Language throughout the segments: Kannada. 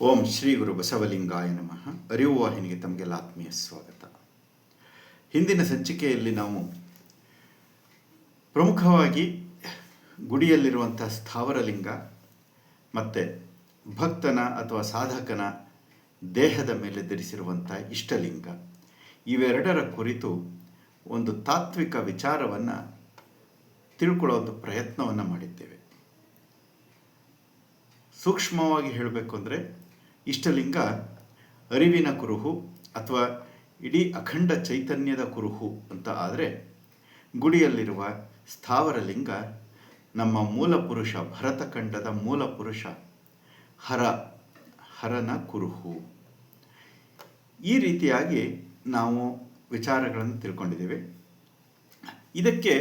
ಓಂ ಶ್ರೀ ಗುರು ಬಸವಲಿಂಗಾಯ ನಮಃ. ಅರಿವು ವಾಹಿನಿಗೆ ತಮಗೆಲ್ಲ ಆತ್ಮೀಯ ಸ್ವಾಗತ. ಹಿಂದಿನ ಸಂಚಿಕೆಯಲ್ಲಿ ನಾವು ಪ್ರಮುಖವಾಗಿ ಗುಡಿಯಲ್ಲಿರುವಂಥ ಸ್ಥಾವರಲಿಂಗ ಮತ್ತು ಭಕ್ತನ ಅಥವಾ ಸಾಧಕನ ದೇಹದ ಮೇಲೆ ಧರಿಸಿರುವಂಥ ಇಷ್ಟಲಿಂಗ ಇವೆರಡರ ಕುರಿತು ಒಂದು ತಾತ್ವಿಕ ವಿಚಾರವನ್ನು ತಿಳ್ಕೊಳ್ಳೋ ಒಂದು ಪ್ರಯತ್ನವನ್ನು ಮಾಡಿದ್ದೇವೆ. ಸೂಕ್ಷ್ಮವಾಗಿ ಹೇಳಬೇಕು ಅಂದರೆ ಇಷ್ಟಲಿಂಗ ಅರಿವಿನ ಕುರುಹು ಅಥವಾ ಇಡೀ ಅಖಂಡ ಚೈತನ್ಯದ ಕುರುಹು ಅಂತ ಆದರೆ, ಗುಡಿಯಲ್ಲಿರುವ ಸ್ಥಾವರಲಿಂಗ ನಮ್ಮ ಮೂಲ ಪುರುಷ, ಭರತಖಂಡದ ಮೂಲ ಪುರುಷ ಹರನ ಕುರುಹು. ಈ ರೀತಿಯಾಗಿ ನಾವು ವಿಚಾರಗಳನ್ನು ತಿಳ್ಕೊಂಡಿದ್ದೇವೆ. ಇದಕ್ಕೆ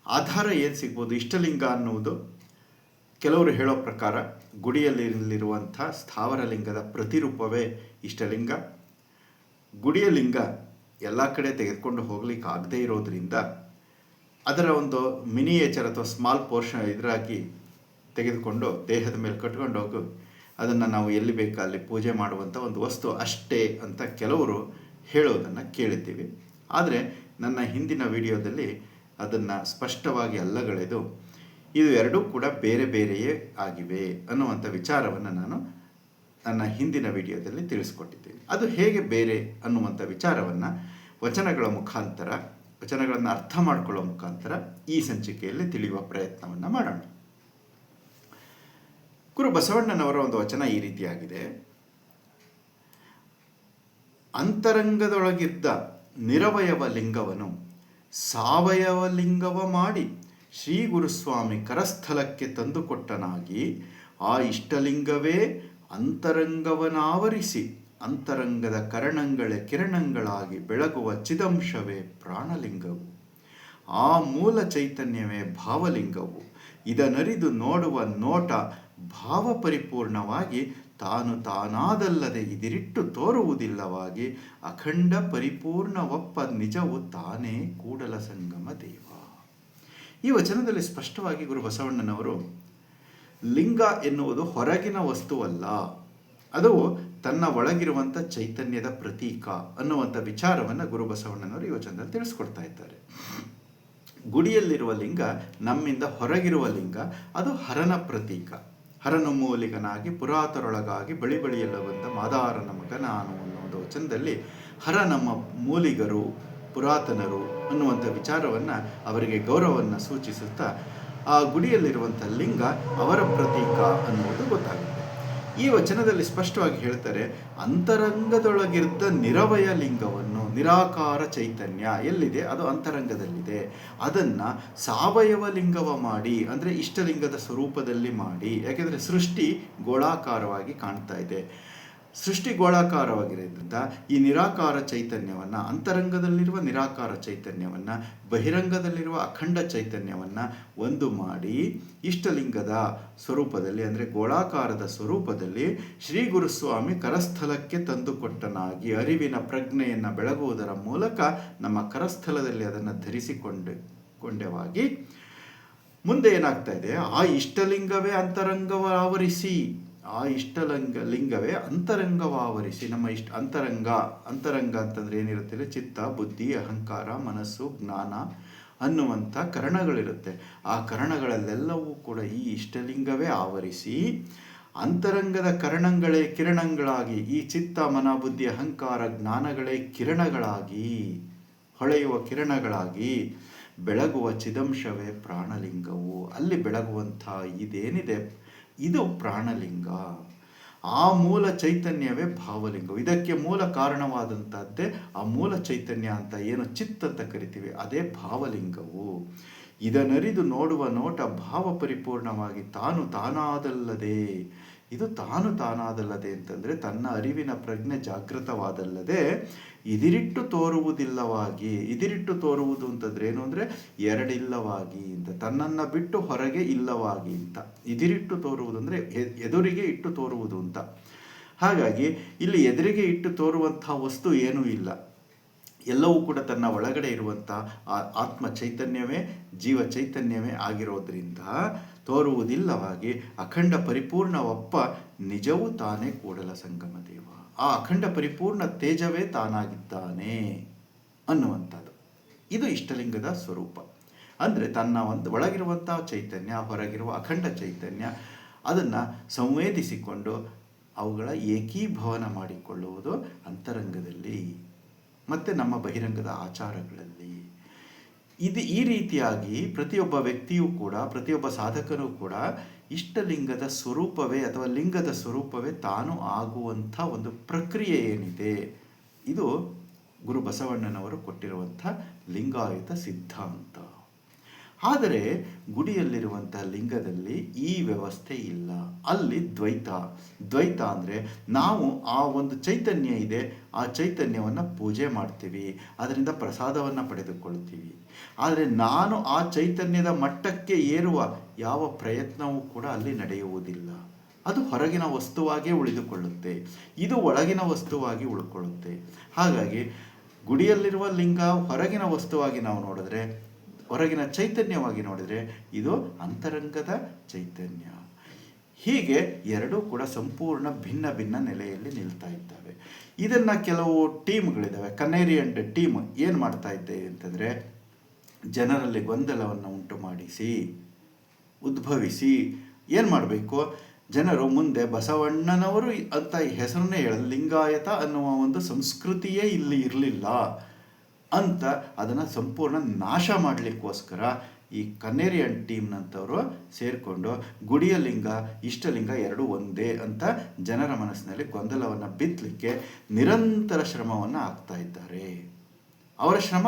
ಆಧಾರ ಏನು ಸಿಗ್ಬೋದು? ಇಷ್ಟಲಿಂಗ ಅನ್ನುವುದು ಕೆಲವರು ಹೇಳೋ ಪ್ರಕಾರ ಗುಡಿಯಲ್ಲಿರುವಂಥ ಸ್ಥಾವರಲಿಂಗದ ಪ್ರತಿರೂಪವೇ ಇಷ್ಟಲಿಂಗ. ಗುಡಿಯ ಲಿಂಗ ಎಲ್ಲ ಕಡೆ ತೆಗೆದುಕೊಂಡು ಹೋಗ್ಲಿಕ್ಕೆ ಆಗದೇ ಇರೋದ್ರಿಂದ ಅದರ ಒಂದು ಮಿನಿಯೇಚರ್ ಅಥವಾ ಸ್ಮಾಲ್ ಪೋರ್ಷನ್ ಇದರಾಗಿ ತೆಗೆದುಕೊಂಡು ದೇಹದ ಮೇಲೆ ಕಟ್ಕೊಂಡು ಹೋಗಿ ಅದನ್ನು ನಾವು ಎಲ್ಲಿ ಬೇಕಾ ಅಲ್ಲಿ ಪೂಜೆ ಮಾಡುವಂಥ ಒಂದು ವಸ್ತು ಅಷ್ಟೇ ಅಂತ ಕೆಲವರು ಹೇಳೋದನ್ನು ಕೇಳಿದ್ದೀವಿ. ಆದರೆ ನನ್ನ ಹಿಂದಿನ ವಿಡಿಯೋದಲ್ಲಿ ಅದನ್ನು ಸ್ಪಷ್ಟವಾಗಿ ಅಲ್ಲಗಳೆದು ಇದು ಎರಡೂ ಕೂಡ ಬೇರೆ ಬೇರೆಯೇ ಆಗಿವೆ ಅನ್ನುವಂಥ ವಿಚಾರವನ್ನು ನಾನು ನನ್ನ ಹಿಂದಿನ ವಿಡಿಯೋದಲ್ಲಿ ತಿಳಿಸ್ಕೊಟ್ಟಿದ್ದೀನಿ. ಅದು ಹೇಗೆ ಬೇರೆ ಅನ್ನುವಂಥ ವಿಚಾರವನ್ನು ವಚನಗಳನ್ನು ಅರ್ಥ ಮಾಡಿಕೊಳ್ಳೋ ಮುಖಾಂತರ ಈ ಸಂಚಿಕೆಯಲ್ಲಿ ತಿಳಿಯುವ ಪ್ರಯತ್ನವನ್ನು ಮಾಡೋಣ. ಗುರು ಬಸವಣ್ಣನವರ ಒಂದು ವಚನ ಈ ರೀತಿಯಾಗಿದೆ: ಅಂತರಂಗದೊಳಗಿದ್ದ ನಿರವಯವ ಲಿಂಗವನ್ನು ಸಾವಯವ ಲಿಂಗವ ಮಾಡಿ ಶ್ರೀ ಗುರುಸ್ವಾಮಿ ಕರಸ್ಥಲಕ್ಕೆ ತಂದುಕೊಟ್ಟನಾಗಿ ಆ ಇಷ್ಟಲಿಂಗವೇ ಅಂತರಂಗವನಾವರಿಸಿ ಅಂತರಂಗದ ಕಿರಣಗಳಾಗಿ ಬೆಳಗುವ ಚಿದಂಶವೇ ಪ್ರಾಣಲಿಂಗವು. ಆ ಮೂಲ ಚೈತನ್ಯವೇ ಭಾವಲಿಂಗವು. ಇದನರಿದು ನೋಡುವ ನೋಟ ಭಾವಪರಿಪೂರ್ಣವಾಗಿ ತಾನಾದಲ್ಲದೆ ಇದಿರಿಟ್ಟು ತೋರುವುದಿಲ್ಲವಾಗಿ ಅಖಂಡ ಪರಿಪೂರ್ಣವಪ್ಪ ನಿಜವು ತಾನೇ ಕೂಡಲ ಸಂಗಮ ದೇವ. ಈ ವಚನದಲ್ಲಿ ಸ್ಪಷ್ಟವಾಗಿ ಗುರು ಬಸವಣ್ಣನವರು ಲಿಂಗ ಎನ್ನುವುದು ಹೊರಗಿನ ವಸ್ತುವಲ್ಲ, ಅದು ತನ್ನ ಒಳಗಿರುವಂಥ ಚೈತನ್ಯದ ಪ್ರತೀಕ ಅನ್ನುವಂಥ ವಿಚಾರವನ್ನು ಗುರು ಬಸವಣ್ಣನವರು ಈ ವಚನದಲ್ಲಿ ತಿಳಿಸ್ಕೊಡ್ತಾ ಇದ್ದಾರೆ. ಗುಡಿಯಲ್ಲಿರುವ ಲಿಂಗ ನಮ್ಮಿಂದ ಹೊರಗಿರುವ ಲಿಂಗ, ಅದು ಹರನ ಪ್ರತೀಕ. ಹರನು ಮೂಲಿಗನಾಗಿ ಪುರಾತರೊಳಗಾಗಿ ಬಳಿಯಲ್ಲ ಬಂದ ಮಾದಾರನ ಮಗ ನಾನು ಅನ್ನುವಂಥ ವಚನದಲ್ಲಿ ಹರ ನಮ್ಮ ಮೂಲಿಗರು, ಪುರಾತನರು ಅನ್ನುವಂಥ ವಿಚಾರವನ್ನು, ಅವರಿಗೆ ಗೌರವವನ್ನು ಸೂಚಿಸುತ್ತಾ ಆ ಗುಡಿಯಲ್ಲಿರುವಂಥ ಲಿಂಗ ಅವರ ಪ್ರತೀಕ ಅನ್ನುವುದು ಗೊತ್ತಾಗುತ್ತೆ. ಈ ವಚನದಲ್ಲಿ ಸ್ಪಷ್ಟವಾಗಿ ಹೇಳ್ತಾರೆ, ಅಂತರಂಗದೊಳಗಿದ್ದ ನಿರವಯ ಲಿಂಗವನ್ನು, ನಿರಾಕಾರ ಚೈತನ್ಯ ಎಲ್ಲಿದೆ ಅದು ಅಂತರಂಗದಲ್ಲಿದೆ, ಅದನ್ನು ಸಾವಯವ ಲಿಂಗವ ಮಾಡಿ, ಅಂದರೆ ಇಷ್ಟಲಿಂಗದ ಸ್ವರೂಪದಲ್ಲಿ ಮಾಡಿ. ಯಾಕೆಂದರೆ ಸೃಷ್ಟಿ ಗೋಳಾಕಾರವಾಗಿ ಕಾಣ್ತಾ ಇದೆ. ಸೃಷ್ಟಿ ಗೋಳಾಕಾರವಾಗಿರೋದ್ರಿಂದ ಈ ನಿರಾಕಾರ ಚೈತನ್ಯವನ್ನು, ಅಂತರಂಗದಲ್ಲಿರುವ ನಿರಾಕಾರ ಚೈತನ್ಯವನ್ನು ಬಹಿರಂಗದಲ್ಲಿರುವ ಅಖಂಡ ಚೈತನ್ಯವನ್ನು ಒಂದು ಮಾಡಿ ಇಷ್ಟಲಿಂಗದ ಸ್ವರೂಪದಲ್ಲಿ, ಅಂದರೆ ಗೋಳಾಕಾರದ ಸ್ವರೂಪದಲ್ಲಿ ಶ್ರೀ ಗುರುಸ್ವಾಮಿ ಕರಸ್ಥಲಕ್ಕೆ ತಂದುಕೊಟ್ಟನಾಗಿ ಅರಿವಿನ ಪ್ರಜ್ಞೆಯನ್ನು ಬೆಳಗುವುದರ ಮೂಲಕ ನಮ್ಮ ಕರಸ್ಥಲದಲ್ಲಿ ಅದನ್ನು ಧರಿಸಿಕೊಂಡೆವಾಗಿ ಮುಂದೆ ಏನಾಗ್ತಾ ಇದೆ, ಆ ಇಷ್ಟಲಿಂಗವೇ ಅಂತರಂಗವ ಆವರಿಸಿ, ಆ ಲಿಂಗವೇ ಅಂತರಂಗವಾವರಿಸಿ ನಮ್ಮ ಅಂತರಂಗ ಅಂತಂದ್ರೆ ಏನಿರುತ್ತೆ? ಚಿತ್ತ, ಬುದ್ಧಿ, ಅಹಂಕಾರ, ಮನಸ್ಸು, ಜ್ಞಾನ ಅನ್ನುವಂಥ ಕರಣಗಳಿರುತ್ತೆ. ಆ ಕರಣಗಳಲ್ಲೆಲ್ಲವೂ ಕೂಡ ಈ ಇಷ್ಟಲಿಂಗವೇ ಆವರಿಸಿ ಅಂತರಂಗದ ಕಿರಣಗಳಾಗಿ, ಈ ಚಿತ್ತ, ಮನ, ಬುದ್ಧಿ, ಅಹಂಕಾರ, ಜ್ಞಾನಗಳೇ ಕಿರಣಗಳಾಗಿ, ಹೊಳೆಯುವ ಕಿರಣಗಳಾಗಿ ಬೆಳಗುವ ಚಿದಂಶವೇ ಪ್ರಾಣಲಿಂಗವು. ಅಲ್ಲಿ ಬೆಳಗುವಂಥ ಇದೇನಿದೆ ಇದು ಪ್ರಾಣಲಿಂಗ. ಆ ಮೂಲ ಚೈತನ್ಯವೇ ಭಾವಲಿಂಗವು. ಇದಕ್ಕೆ ಮೂಲ ಕಾರಣವಾದಂಥದ್ದೇ ಆ ಮೂಲ ಚೈತನ್ಯ ಅಂತ ಏನು ಚಿತ್ತ ಅಂತ ಕರಿತೀವಿ, ಅದೇ ಭಾವಲಿಂಗವು. ಇದನರಿದು ನೋಡುವ ನೋಟ ಭಾವ ಪರಿಪೂರ್ಣವಾಗಿ ತಾನಾದಲ್ಲದೆ, ಇದು ತಾನಾದಲ್ಲದೆ ಅಂತಂದರೆ ತನ್ನ ಅರಿವಿನ ಪ್ರಜ್ಞೆ ಜಾಗೃತವಾದಲ್ಲದೆ ಇದಿರಿಟ್ಟು ತೋರುವುದಿಲ್ಲವಾಗಿ. ಇದಿರಿಟ್ಟು ತೋರುವುದು ಅಂತಂದ್ರೆ ಏನು ಅಂದರೆ ಎರಡಿಲ್ಲವಾಗಿ ಅಂತ, ತನ್ನನ್ನು ಬಿಟ್ಟು ಹೊರಗೆ ಇಲ್ಲವಾಗಿ ಅಂತ. ಇದಿರಿಟ್ಟು ತೋರುವುದು ಅಂದರೆ ಎದುರಿಗೆ ಇಟ್ಟು ತೋರುವುದು ಅಂತ. ಹಾಗಾಗಿ ಇಲ್ಲಿ ಎದುರಿಗೆ ಇಟ್ಟು ತೋರುವಂಥ ವಸ್ತು ಏನೂ ಇಲ್ಲ, ಎಲ್ಲವೂ ಕೂಡ ತನ್ನ ಒಳಗಡೆ ಇರುವಂಥ ಆತ್ಮ ಚೈತನ್ಯವೇ, ಜೀವ ಚೈತನ್ಯವೇ ಆಗಿರೋದ್ರಿಂದ ತೋರುವುದಿಲ್ಲವಾಗಿ ಅಖಂಡ ಪರಿಪೂರ್ಣವಪ್ಪ ನಿಜವೂ ತಾನೇ ಕೂಡಲ ಸಂಗಮ ದೇವ. ಆ ಅಖಂಡ ಪರಿಪೂರ್ಣ ತೇಜವೇ ತಾನಾಗಿದ್ದಾನೆ ಅನ್ನುವಂಥದ್ದು. ಇದು ಇಷ್ಟಲಿಂಗದ ಸ್ವರೂಪ. ಅಂದರೆ ತನ್ನ ಒಳಗಿರುವಂಥ ಚೈತನ್ಯ, ಹೊರಗಿರುವ ಅಖಂಡ ಚೈತನ್ಯ, ಅದನ್ನು ಸಂವೇದಿಸಿಕೊಂಡು ಅವುಗಳ ಏಕೀಭವನ ಮಾಡಿಕೊಳ್ಳುವುದು ಅಂತರಂಗದಲ್ಲಿ ಮತ್ತು ನಮ್ಮ ಬಹಿರಂಗದ ಆಚಾರಗಳಲ್ಲಿ. ಈ ರೀತಿಯಾಗಿ ಪ್ರತಿಯೊಬ್ಬ ವ್ಯಕ್ತಿಯೂ ಕೂಡ, ಪ್ರತಿಯೊಬ್ಬ ಸಾಧಕನೂ ಕೂಡ ಇಷ್ಟಲಿಂಗದ ಸ್ವರೂಪವೇ ಅಥವಾ ಲಿಂಗದ ಸ್ವರೂಪವೇ ತಾನು ಆಗುವಂಥ ಒಂದು ಪ್ರಕ್ರಿಯೆ ಏನಿದೆ, ಇದು ಗುರು ಬಸವಣ್ಣನವರು ಕೊಟ್ಟಿರುವಂಥ ಲಿಂಗಾಯತ ಸಿದ್ಧಾಂತ. ಆದರೆ ಗುಡಿಯಲ್ಲಿರುವಂಥ ಲಿಂಗದಲ್ಲಿ ಈ ವ್ಯವಸ್ಥೆ ಇಲ್ಲ. ಅಲ್ಲಿ ದ್ವೈತ ಅಂದರೆ ನಾವು ಆ ಒಂದು ಚೈತನ್ಯ ಇದೆ, ಆ ಚೈತನ್ಯವನ್ನು ಪೂಜೆ ಮಾಡ್ತೀವಿ, ಅದರಿಂದ ಪ್ರಸಾದವನ್ನು ಪಡೆದುಕೊಳ್ತೀವಿ. ಆದರೆ ನಾನು ಆ ಚೈತನ್ಯದ ಮಟ್ಟಕ್ಕೆ ಏರುವ ಯಾವ ಪ್ರಯತ್ನವೂ ಕೂಡ ಅಲ್ಲಿ ನಡೆಯುವುದಿಲ್ಲ. ಅದು ಹೊರಗಿನ ವಸ್ತುವಾಗೇ ಉಳಿದುಕೊಳ್ಳುತ್ತೆ, ಇದು ಒಳಗಿನ ವಸ್ತುವಾಗಿ ಉಳ್ಕೊಳ್ಳುತ್ತೆ. ಹಾಗಾಗಿ ಗುಡಿಯಲ್ಲಿರುವ ಲಿಂಗ ಹೊರಗಿನ ವಸ್ತುವಾಗಿ ನಾವು ನೋಡಿದ್ರೆ, ಹೊರಗಿನ ಚೈತನ್ಯವಾಗಿ ನೋಡಿದರೆ ಇದು ಅಂತರಂಗದ ಚೈತನ್ಯ. ಹೀಗೆ ಎರಡೂ ಕೂಡ ಸಂಪೂರ್ಣ ಭಿನ್ನ ಭಿನ್ನ ನೆಲೆಯಲ್ಲಿ ನಿಲ್ತಾ ಇದ್ದಾವೆ. ಇದನ್ನು ಕೆಲವು ಟೀಮ್ಗಳಿದ್ದಾವೆ. ಕನ್ನೇರಿಯನ್ ಟೀಮ್ ಏನು ಮಾಡ್ತಾ ಇದ್ದೆ ಅಂತಂದರೆ, ಜನರಲ್ಲಿ ಗೊಂದಲವನ್ನು ಉಂಟು ಮಾಡಿಸಿ ಉದ್ಭವಿಸಿ ಏನು ಮಾಡಬೇಕು, ಜನರು ಮುಂದೆ ಬಸವಣ್ಣನವರು ಅಂತ ಹೆಸರನ್ನೇ ಹೇಳಲು ಲಿಂಗಾಯತ ಅನ್ನುವ ಒಂದು ಸಂಸ್ಕೃತಿಯೇ ಇಲ್ಲಿ ಇರಲಿಲ್ಲ ಅಂತ ಅದನ್ನು ಸಂಪೂರ್ಣ ನಾಶ ಮಾಡಲಿಕ್ಕೋಸ್ಕರ ಈ ಕನ್ನೇರಿಯನ್ ಟೀಮ್ನಂಥವರು ಸೇರಿಕೊಂಡು ಗುಡಿಯ ಲಿಂಗ ಇಷ್ಟಲಿಂಗ ಎರಡೂ ಒಂದೇ ಅಂತ ಜನರ ಮನಸ್ಸಿನಲ್ಲಿ ಗೊಂದಲವನ್ನು ಬಿತ್ತಲಿಕ್ಕೆ ನಿರಂತರ ಶ್ರಮವನ್ನು ಹಾಕ್ತಾ ಇದ್ದಾರೆ. ಅವರ ಶ್ರಮ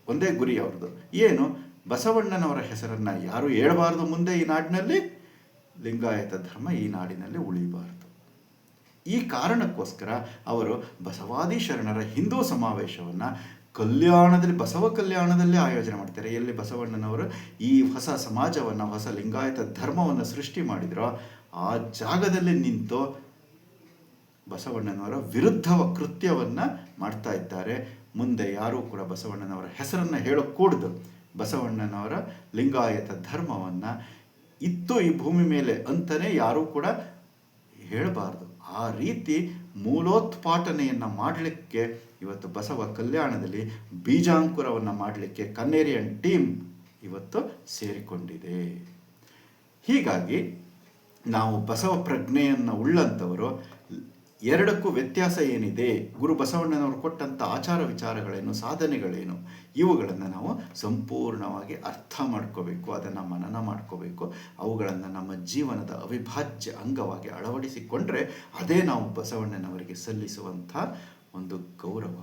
ಒಂದೇ ಗುರಿ ಅವ್ರದ್ದು. ಏನು? ಬಸವಣ್ಣನವರ ಹೆಸರನ್ನು ಯಾರು ಹೇಳಬಾರ್ದು ಮುಂದೆ ಈ ನಾಡಿನಲ್ಲಿ, ಲಿಂಗಾಯತ ಧರ್ಮ ಈ ನಾಡಿನಲ್ಲಿ ಉಳಿಬಾರದು. ಈ ಕಾರಣಕ್ಕೋಸ್ಕರ ಅವರು ಬಸವಾದಿ ಶರಣರ ಹಿಂದೂ ಸಮಾವೇಶವನ್ನು ಬಸವ ಕಲ್ಯಾಣದಲ್ಲೇ ಆಯೋಜನೆ ಮಾಡ್ತಾರೆ. ಎಲ್ಲಿ ಬಸವಣ್ಣನವರು ಈ ಹೊಸ ಸಮಾಜವನ್ನು, ಹೊಸ ಲಿಂಗಾಯತ ಧರ್ಮವನ್ನು ಸೃಷ್ಟಿ ಮಾಡಿದ್ರೋ ಆ ಜಾಗದಲ್ಲಿ ನಿಂತು ಬಸವಣ್ಣನವರ ವಿರುದ್ಧ ಕೃತ್ಯವನ್ನು ಮಾಡ್ತಾ ಇದ್ದಾರೆ. ಮುಂದೆ ಯಾರೂ ಕೂಡ ಬಸವಣ್ಣನವರ ಹೆಸರನ್ನು ಹೇಳக்கூಡದು. ಬಸವಣ್ಣನವರ ಲಿಂಗಾಯತ ಧರ್ಮವನ್ನು ಇತ್ತು ಈ ಭೂಮಿ ಮೇಲೆ ಅಂತಲೇ ಯಾರೂ ಕೂಡ ಹೇಳಬಾರ್ದು. ಆ ರೀತಿ ಮೂಲೋತ್ಪಾಟನೆಯನ್ನು ಮಾಡಲಿಕ್ಕೆ ಇವತ್ತು ಬಸವ ಕಲ್ಯಾಣದಲ್ಲಿ ಬೀಜಾಂಕುರವನ್ನು ಮಾಡಲಿಕ್ಕೆ ಕನ್ನೇರಿಯನ್ ಟೀಮ್ ಇವತ್ತು ಸೇರಿಕೊಂಡಿದೆ. ಹೀಗಾಗಿ ನಾವು ಬಸವ ಪ್ರಜ್ಞೆಯನ್ನು ಉಳ್ಳಂಥವರು ಎರಡಕ್ಕೂ ವ್ಯತ್ಯಾಸ ಏನಿದೆ, ಗುರು ಬಸವಣ್ಣನವರು ಕೊಟ್ಟಂಥ ಆಚಾರ ವಿಚಾರಗಳೇನು, ಸಾಧನೆಗಳೇನು, ಇವುಗಳನ್ನು ನಾವು ಸಂಪೂರ್ಣವಾಗಿ ಅರ್ಥ ಮಾಡ್ಕೋಬೇಕು, ಅದನ್ನು ಮನನ ಮಾಡ್ಕೋಬೇಕು. ಅವುಗಳನ್ನು ನಮ್ಮ ಜೀವನದ ಅವಿಭಾಜ್ಯ ಅಂಗವಾಗಿ ಅಳವಡಿಸಿಕೊಂಡ್ರೆ ಅದೇ ನಾವು ಬಸವಣ್ಣನವರಿಗೆ ಸಲ್ಲಿಸುವಂಥ ಒಂದು ಗೌರವ.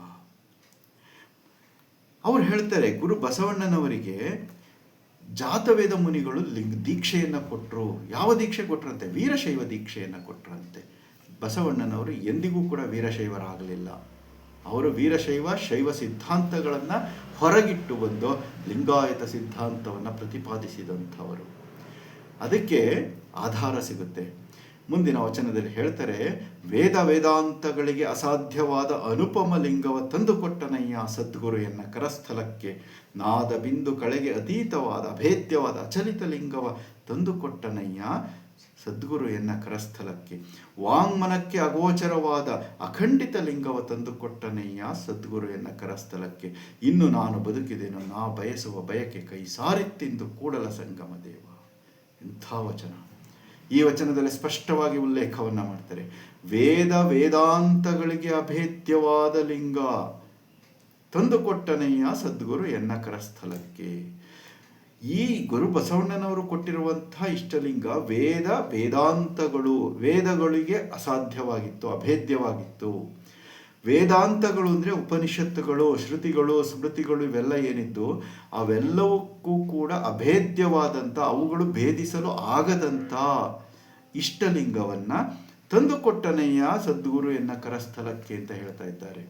ಅವರು ಹೇಳ್ತಾರೆ, ಗುರು ಬಸವಣ್ಣನವರಿಗೆ ಜಾತವೇದ ಮುನಿಗಳು ದೀಕ್ಷೆಯನ್ನು ಕೊಟ್ಟರು. ಯಾವ ದೀಕ್ಷೆ ಕೊಟ್ಟರಂತೆ? ವೀರಶೈವ ದೀಕ್ಷೆಯನ್ನು ಕೊಟ್ಟರಂತೆ. ಬಸವಣ್ಣನವರು ಎಂದಿಗೂ ಕೂಡ ವೀರಶೈವರಾಗಲಿಲ್ಲ. ಅವರು ಶೈವ ಸಿದ್ಧಾಂತಗಳನ್ನು ಹೊರಗಿಟ್ಟು ಬಂದು ಲಿಂಗಾಯತ ಸಿದ್ಧಾಂತವನ್ನು ಪ್ರತಿಪಾದಿಸಿದಂಥವರು. ಅದಕ್ಕೆ ಆಧಾರ ಸಿಗುತ್ತೆ. ಮುಂದಿನ ವಚನದಲ್ಲಿ ಹೇಳ್ತಾರೆ, ವೇದಾಂತಗಳಿಗೆ ಅಸಾಧ್ಯವಾದ ಅನುಪಮ ಲಿಂಗವ ತಂದುಕೊಟ್ಟನಯ್ಯ ಸದ್ಗುರು ಎನ್ನ ಕರಸ್ಥಲಕ್ಕೆ, ನಾದ ಬಿಂದು ಕಳೆಗೆ ಅತೀತವಾದ ಅಭೇದ್ಯವಾದ ಅಚಲಿತ ಲಿಂಗವ ತಂದುಕೊಟ್ಟನಯ್ಯ ಸದ್ಗುರು ಎನ್ನ ಕರಸ್ಥಲಕ್ಕೆ, ವಾಂಗ್ಮನಕ್ಕೆ ಅಗೋಚರವಾದ ಅಖಂಡಿತ ಲಿಂಗವ ತಂದುಕೊಟ್ಟನಯ್ಯ ಸದ್ಗುರು ಎನ್ನ ಕರಸ್ಥಲಕ್ಕೆ, ಇನ್ನು ನಾನು ಬದುಕಿದೆನು ನಾ ಬಯಸುವ ಬಯಕೆ ಕೈ ಸಾರಿತ್ತಿಂದು ಕೂಡಲ ಸಂಗಮ ದೇವ. ಇಂಥ ವಚನ. ಈ ವಚನದಲ್ಲಿ ಸ್ಪಷ್ಟವಾಗಿ ಉಲ್ಲೇಖವನ್ನು ಮಾಡ್ತಾರೆ. ವೇದಾಂತಗಳಿಗೆ ಅಭೇದ್ಯವಾದ ಲಿಂಗ ತಂದುಕೊಟ್ಟನಯ್ಯ ಸದ್ಗುರು ಎನ್ನ ಕರಸ್ಥಲಕ್ಕೆ. ಈ ಗುರು ಬಸವಣ್ಣನವರು ಕೊಟ್ಟಿರುವಂತಹ ಇಷ್ಟಲಿಂಗ ವೇದಗಳಿಗೆ ಅಸಾಧ್ಯವಾಗಿತ್ತು, ಅಭೇದ್ಯವಾಗಿತ್ತು. ವೇದಾಂತಗಳು ಅಂದರೆ ಉಪನಿಷತ್ತುಗಳು, ಶ್ರುತಿಗಳು, ಸ್ಮೃತಿಗಳು, ಇವೆಲ್ಲ ಏನಿದ್ದು ಅವೆಲ್ಲವಕ್ಕೂ ಕೂಡ ಅಭೇದ್ಯವಾದಂಥ, ಅವುಗಳು ಭೇದಿಸಲು ಆಗದಂಥ ಇಷ್ಟಲಿಂಗವನ್ನು ತಂದುಕೊಟ್ಟನಯ್ಯ ಸದ್ಗುರು ಎನ್ನ ಕರಸ್ಥಲಕ್ಕೆ ಅಂತ ಹೇಳ್ತಾ ಇದ್ದಾರೆ.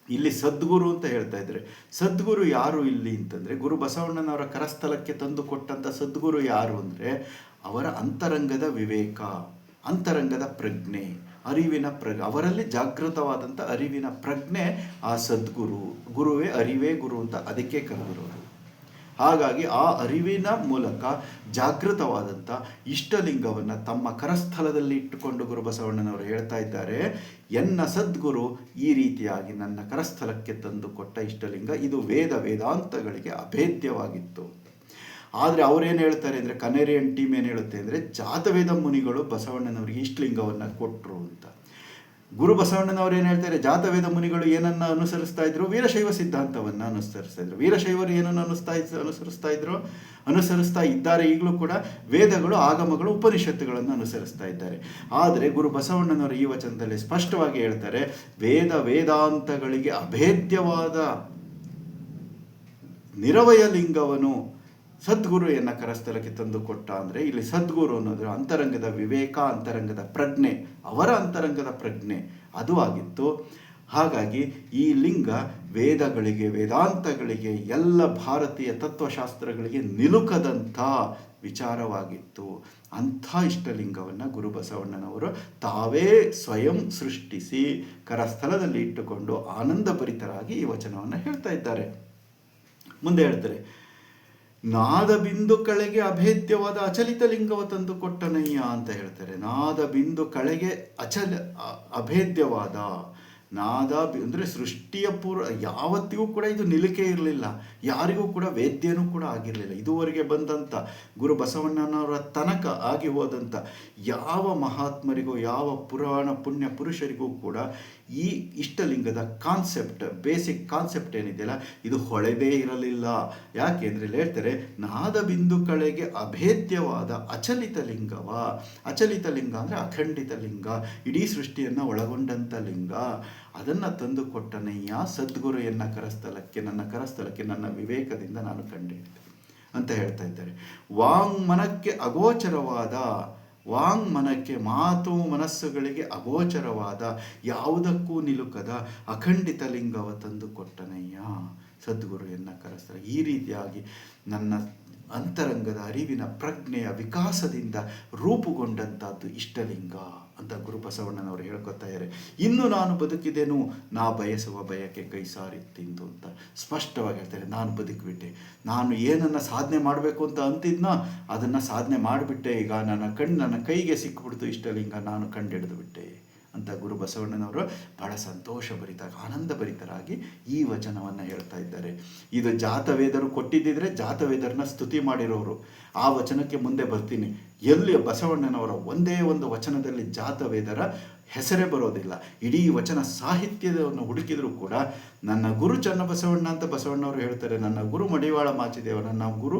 ಇಲ್ಲಿ ಸದ್ಗುರು ಅಂತ ಹೇಳ್ತಾ ಇದ್ದಾರೆ. ಸದ್ಗುರು ಯಾರು ಇಲ್ಲಿ ಅಂತಂದರೆ, ಗುರು ಬಸವಣ್ಣನವರ ಕರಸ್ಥಲಕ್ಕೆ ತಂದು ಕೊಟ್ಟಂಥ ಸದ್ಗುರು ಯಾರು ಅಂದರೆ, ಅವರ ಅಂತರಂಗದ ವಿವೇಕ, ಅಂತರಂಗದ ಪ್ರಜ್ಞೆ, ಅವರಲ್ಲಿ ಜಾಗೃತವಾದಂಥ ಅರಿವಿನ ಪ್ರಜ್ಞೆ ಆ ಸದ್ಗುರು. ಗುರುವೇ ಅರಿವೇ ಗುರು ಅಂತ ಅದಕ್ಕೆ ಕರೆದಿರೋದು. ಹಾಗಾಗಿ ಆ ಅರಿವಿನ ಮೂಲಕ ಜಾಗೃತವಾದಂಥ ಇಷ್ಟಲಿಂಗವನ್ನು ತಮ್ಮ ಕರಸ್ಥಲದಲ್ಲಿ ಇಟ್ಟುಕೊಂಡು ಗುರು ಬಸವಣ್ಣನವರು ಹೇಳ್ತಾ ಇದ್ದಾರೆ, ಎನ್ನ ಸದ್ಗುರು ಈ ರೀತಿಯಾಗಿ ನನ್ನ ಕರಸ್ಥಲಕ್ಕೆ ತಂದು ಕೊಟ್ಟ ಇಷ್ಟಲಿಂಗ ಇದು ವೇದಾಂತಗಳಿಗೆ ಅಭೇದ್ಯವಾಗಿತ್ತು. ಆದರೆ ಅವರೇನು ಹೇಳ್ತಾರೆ ಅಂದರೆ, ಕನೇರಿಯನ್ ಟೀಮ್ ಏನು ಹೇಳುತ್ತೆ ಅಂದರೆ, ಜಾತವೇದ ಮುನಿಗಳು ಬಸವಣ್ಣನವರಿಗೆ ಇಷ್ಟಲಿಂಗವನ್ನು ಕೊಟ್ಟರು ಅಂತ. ಗುರು ಬಸವಣ್ಣನವರು ಏನು ಹೇಳ್ತಾರೆ, ಜಾತವೇದ ಮುನಿಗಳು ಏನನ್ನು ಅನುಸರಿಸ್ತಾ ಇದ್ರು, ವೀರಶೈವ ಸಿದ್ಧಾಂತವನ್ನು ಅನುಸರಿಸ್ತಾ ಇದ್ರು. ವೀರಶೈವರು ಏನನ್ನು ಅನುಸರಿಸ್ತಾ ಇದ್ದಾರೆ ಈಗಲೂ ಕೂಡ. ವೇದಗಳು, ಆಗಮಗಳು, ಉಪನಿಷತ್ತುಗಳನ್ನು ಅನುಸರಿಸ್ತಾ ಇದ್ದಾರೆ. ಆದರೆ ಗುರು ಬಸವಣ್ಣನವರು ಈ ವಚನದಲ್ಲಿ ಸ್ಪಷ್ಟವಾಗಿ ಹೇಳ್ತಾರೆ, ವೇದಾಂತಗಳಿಗೆ ಅಭೇದ್ಯವಾದ ನಿರವಯ ಲಿಂಗವನ್ನು ಸದ್ಗುರು ಎನ್ನ ಕರಸ್ಥಲಕ್ಕೆ ತಂದು ಕೊಟ್ಟ. ಅಂದರೆ ಇಲ್ಲಿ ಸದ್ಗುರು ಅನ್ನೋದು ಅಂತರಂಗದ ವಿವೇಕ, ಅಂತರಂಗದ ಪ್ರಜ್ಞೆ, ಅವರ ಅಂತರಂಗದ ಪ್ರಜ್ಞೆ ಅದು ಆಗಿತ್ತು. ಹಾಗಾಗಿ ಈ ಲಿಂಗ ವೇದಗಳಿಗೆ, ವೇದಾಂತಗಳಿಗೆ, ಎಲ್ಲ ಭಾರತೀಯ ತತ್ವಶಾಸ್ತ್ರಗಳಿಗೆ ನಿಲುಕದಂಥ ವಿಚಾರವಾಗಿತ್ತು. ಅಂಥ ಇಷ್ಟಲಿಂಗವನ್ನು ಗುರು ಬಸವಣ್ಣನವರು ತಾವೇ ಸ್ವಯಂ ಸೃಷ್ಟಿಸಿ ಕರಸ್ಥಲದಲ್ಲಿ ಇಟ್ಟುಕೊಂಡು ಆನಂದಭರಿತರಾಗಿ ಈ ವಚನವನ್ನು ಹೇಳ್ತಾ ಇದ್ದಾರೆ. ಮುಂದೆ ಹೇಳ್ತಾರೆ, ನಾದ ಬಿಂದು ಕಳೆಗೆ ಅಭೇದ್ಯವಾದ ಅಚಲಿತ ಲಿಂಗವ ತಂದು ಕೊಟ್ಟನಯ್ಯ ಅಂತ ಹೇಳ್ತಾರೆ. ನಾದ ಬಿಂದು ಕಳೆಗೆ ಅಭೇದ್ಯವಾದ ನಾದ ಅಂದರೆ ಸೃಷ್ಟಿಯ ಯಾವತ್ತಿಗೂ ಕೂಡ ಇದು ನಿಲಿಕೆ ಇರಲಿಲ್ಲ, ಯಾರಿಗೂ ಕೂಡ ವೇದ್ಯನೂ ಕೂಡ ಆಗಿರಲಿಲ್ಲ. ಇದುವರೆಗೆ ಬಂದಂಥ ಗುರು ಬಸವಣ್ಣನವರ ತನಕ ಆಗಿ ಹೋದಂಥ ಯಾವ ಮಹಾತ್ಮರಿಗೂ, ಯಾವ ಪುರಾಣ ಪುಣ್ಯ ಪುರುಷರಿಗೂ ಕೂಡ ಈ ಇಷ್ಟಲಿಂಗದ ಕಾನ್ಸೆಪ್ಟ್, ಬೇಸಿಕ್ ಕಾನ್ಸೆಪ್ಟ್ ಏನಿದೆಯಲ್ಲ, ಇದು ಹೊಳೆದೇ ಇರಲಿಲ್ಲ. ಯಾಕೆಂದರೆ ಇಲ್ಲಿ ಹೇಳ್ತಾರೆ, ನಾದ ಬಿಂದು ಕಳೆಗೆ ಅಭೇದ್ಯವಾದ ಅಚಲಿತ ಲಿಂಗವ. ಅಚಲಿತ ಲಿಂಗ ಅಂದರೆ ಅಖಂಡಿತ ಲಿಂಗ, ಇಡೀ ಸೃಷ್ಟಿಯನ್ನು ಒಳಗೊಂಡಂಥ ಲಿಂಗ. ಅದನ್ನು ತಂದು ಕೊಟ್ಟನಯ್ಯ ಸದ್ಗುರು ಎನ್ನ ಕರಸ್ಥಲಕ್ಕೆ, ನನ್ನ ಕರಸ್ಥಲಕ್ಕೆ ನನ್ನ ವಿವೇಕದಿಂದ ನಾನು ಕಂಡಿದ್ದೆ ಅಂತ ಹೇಳ್ತಾ ಇದ್ದಾರೆ. ವಾಂಗ್ಮನಕ್ಕೆ ಅಗೋಚರವಾದ, ವಾಂಗ್ಮನಕ್ಕೆ ಮಾತು ಮನಸ್ಸುಗಳಿಗೆ ಅಗೋಚರವಾದ, ಯಾವುದಕ್ಕೂ ನಿಲುಕದ ಅಖಂಡಿತ ಲಿಂಗವ ತಂದು ಕೊಟ್ಟನಯ್ಯ ಸದ್ಗುರು ಎನ್ನ ಕರಸ್ಥಲ. ಈ ರೀತಿಯಾಗಿ ನನ್ನ ಅಂತರಂಗದ ಅರಿವಿನ ಪ್ರಜ್ಞೆಯ ವಿಕಾಸದಿಂದ ರೂಪುಗೊಂಡಂಥದ್ದು ಇಷ್ಟಲಿಂಗ ಅಂತ ಗುರು ಬಸವಣ್ಣನವರು ಹೇಳ್ಕೊತಾ ಇದ್ದಾರೆ. ಇನ್ನು ನಾನು ಬದುಕಿದೆನು, ನಾ ಬಯಸುವ ಬಯಕೆ ಕೈ ಸಾರಿತ್ತಿಂದು ಅಂತ ಸ್ಪಷ್ಟವಾಗಿ ಹೇಳ್ತಾರೆ. ನಾನು ಬದುಕಿಬಿಟ್ಟೆ, ನಾನು ಏನನ್ನು ಸಾಧನೆ ಮಾಡಬೇಕು ಅಂತ ಅಂತಿದ್ನೋ ಅದನ್ನು ಸಾಧನೆ ಮಾಡಿಬಿಟ್ಟೆ. ಈಗ ನನ್ನ ಕೈಗೆ ಸಿಕ್ಕಿಬಿಡ್ತು ಇಷ್ಟಲಿಂಗ, ನಾನು ಕಂಡಿಡಿದು ಬಿಟ್ಟೆ ಅಂತ ಗುರು ಬಸವಣ್ಣನವರು ಬಹಳ ಆನಂದಭರಿತರಾಗಿ ಈ ವಚನವನ್ನು ಹೇಳ್ತಾ ಇದ್ದಾರೆ. ಇದು ಜಾತವೇದರು ಕೊಟ್ಟಿದ್ದಿದ್ರೆ ಜಾತವೇದರನ್ನ ಸ್ತುತಿ ಮಾಡಿರೋರು. ಆ ವಚನಕ್ಕೆ ಮುಂದೆ ಬರ್ತೀನಿ. ಎಲ್ಲಿ ಬಸವಣ್ಣನವರ ಒಂದೇ ಒಂದು ವಚನದಲ್ಲಿ ಜಾತವೇದರ ಹೆಸರೇ ಬರೋದಿಲ್ಲ. ಇಡೀ ವಚನ ಸಾಹಿತ್ಯವನ್ನು ಹುಡುಕಿದರೂ ಕೂಡ ನನ್ನ ಗುರು ಚನ್ನಬಸವಣ್ಣ ಅಂತ ಬಸವಣ್ಣವರು ಹೇಳ್ತಾರೆ, ನನ್ನ ಗುರು ಮಡಿವಾಳ ಮಾಚಿದೇವ, ನನ್ನ ಗುರು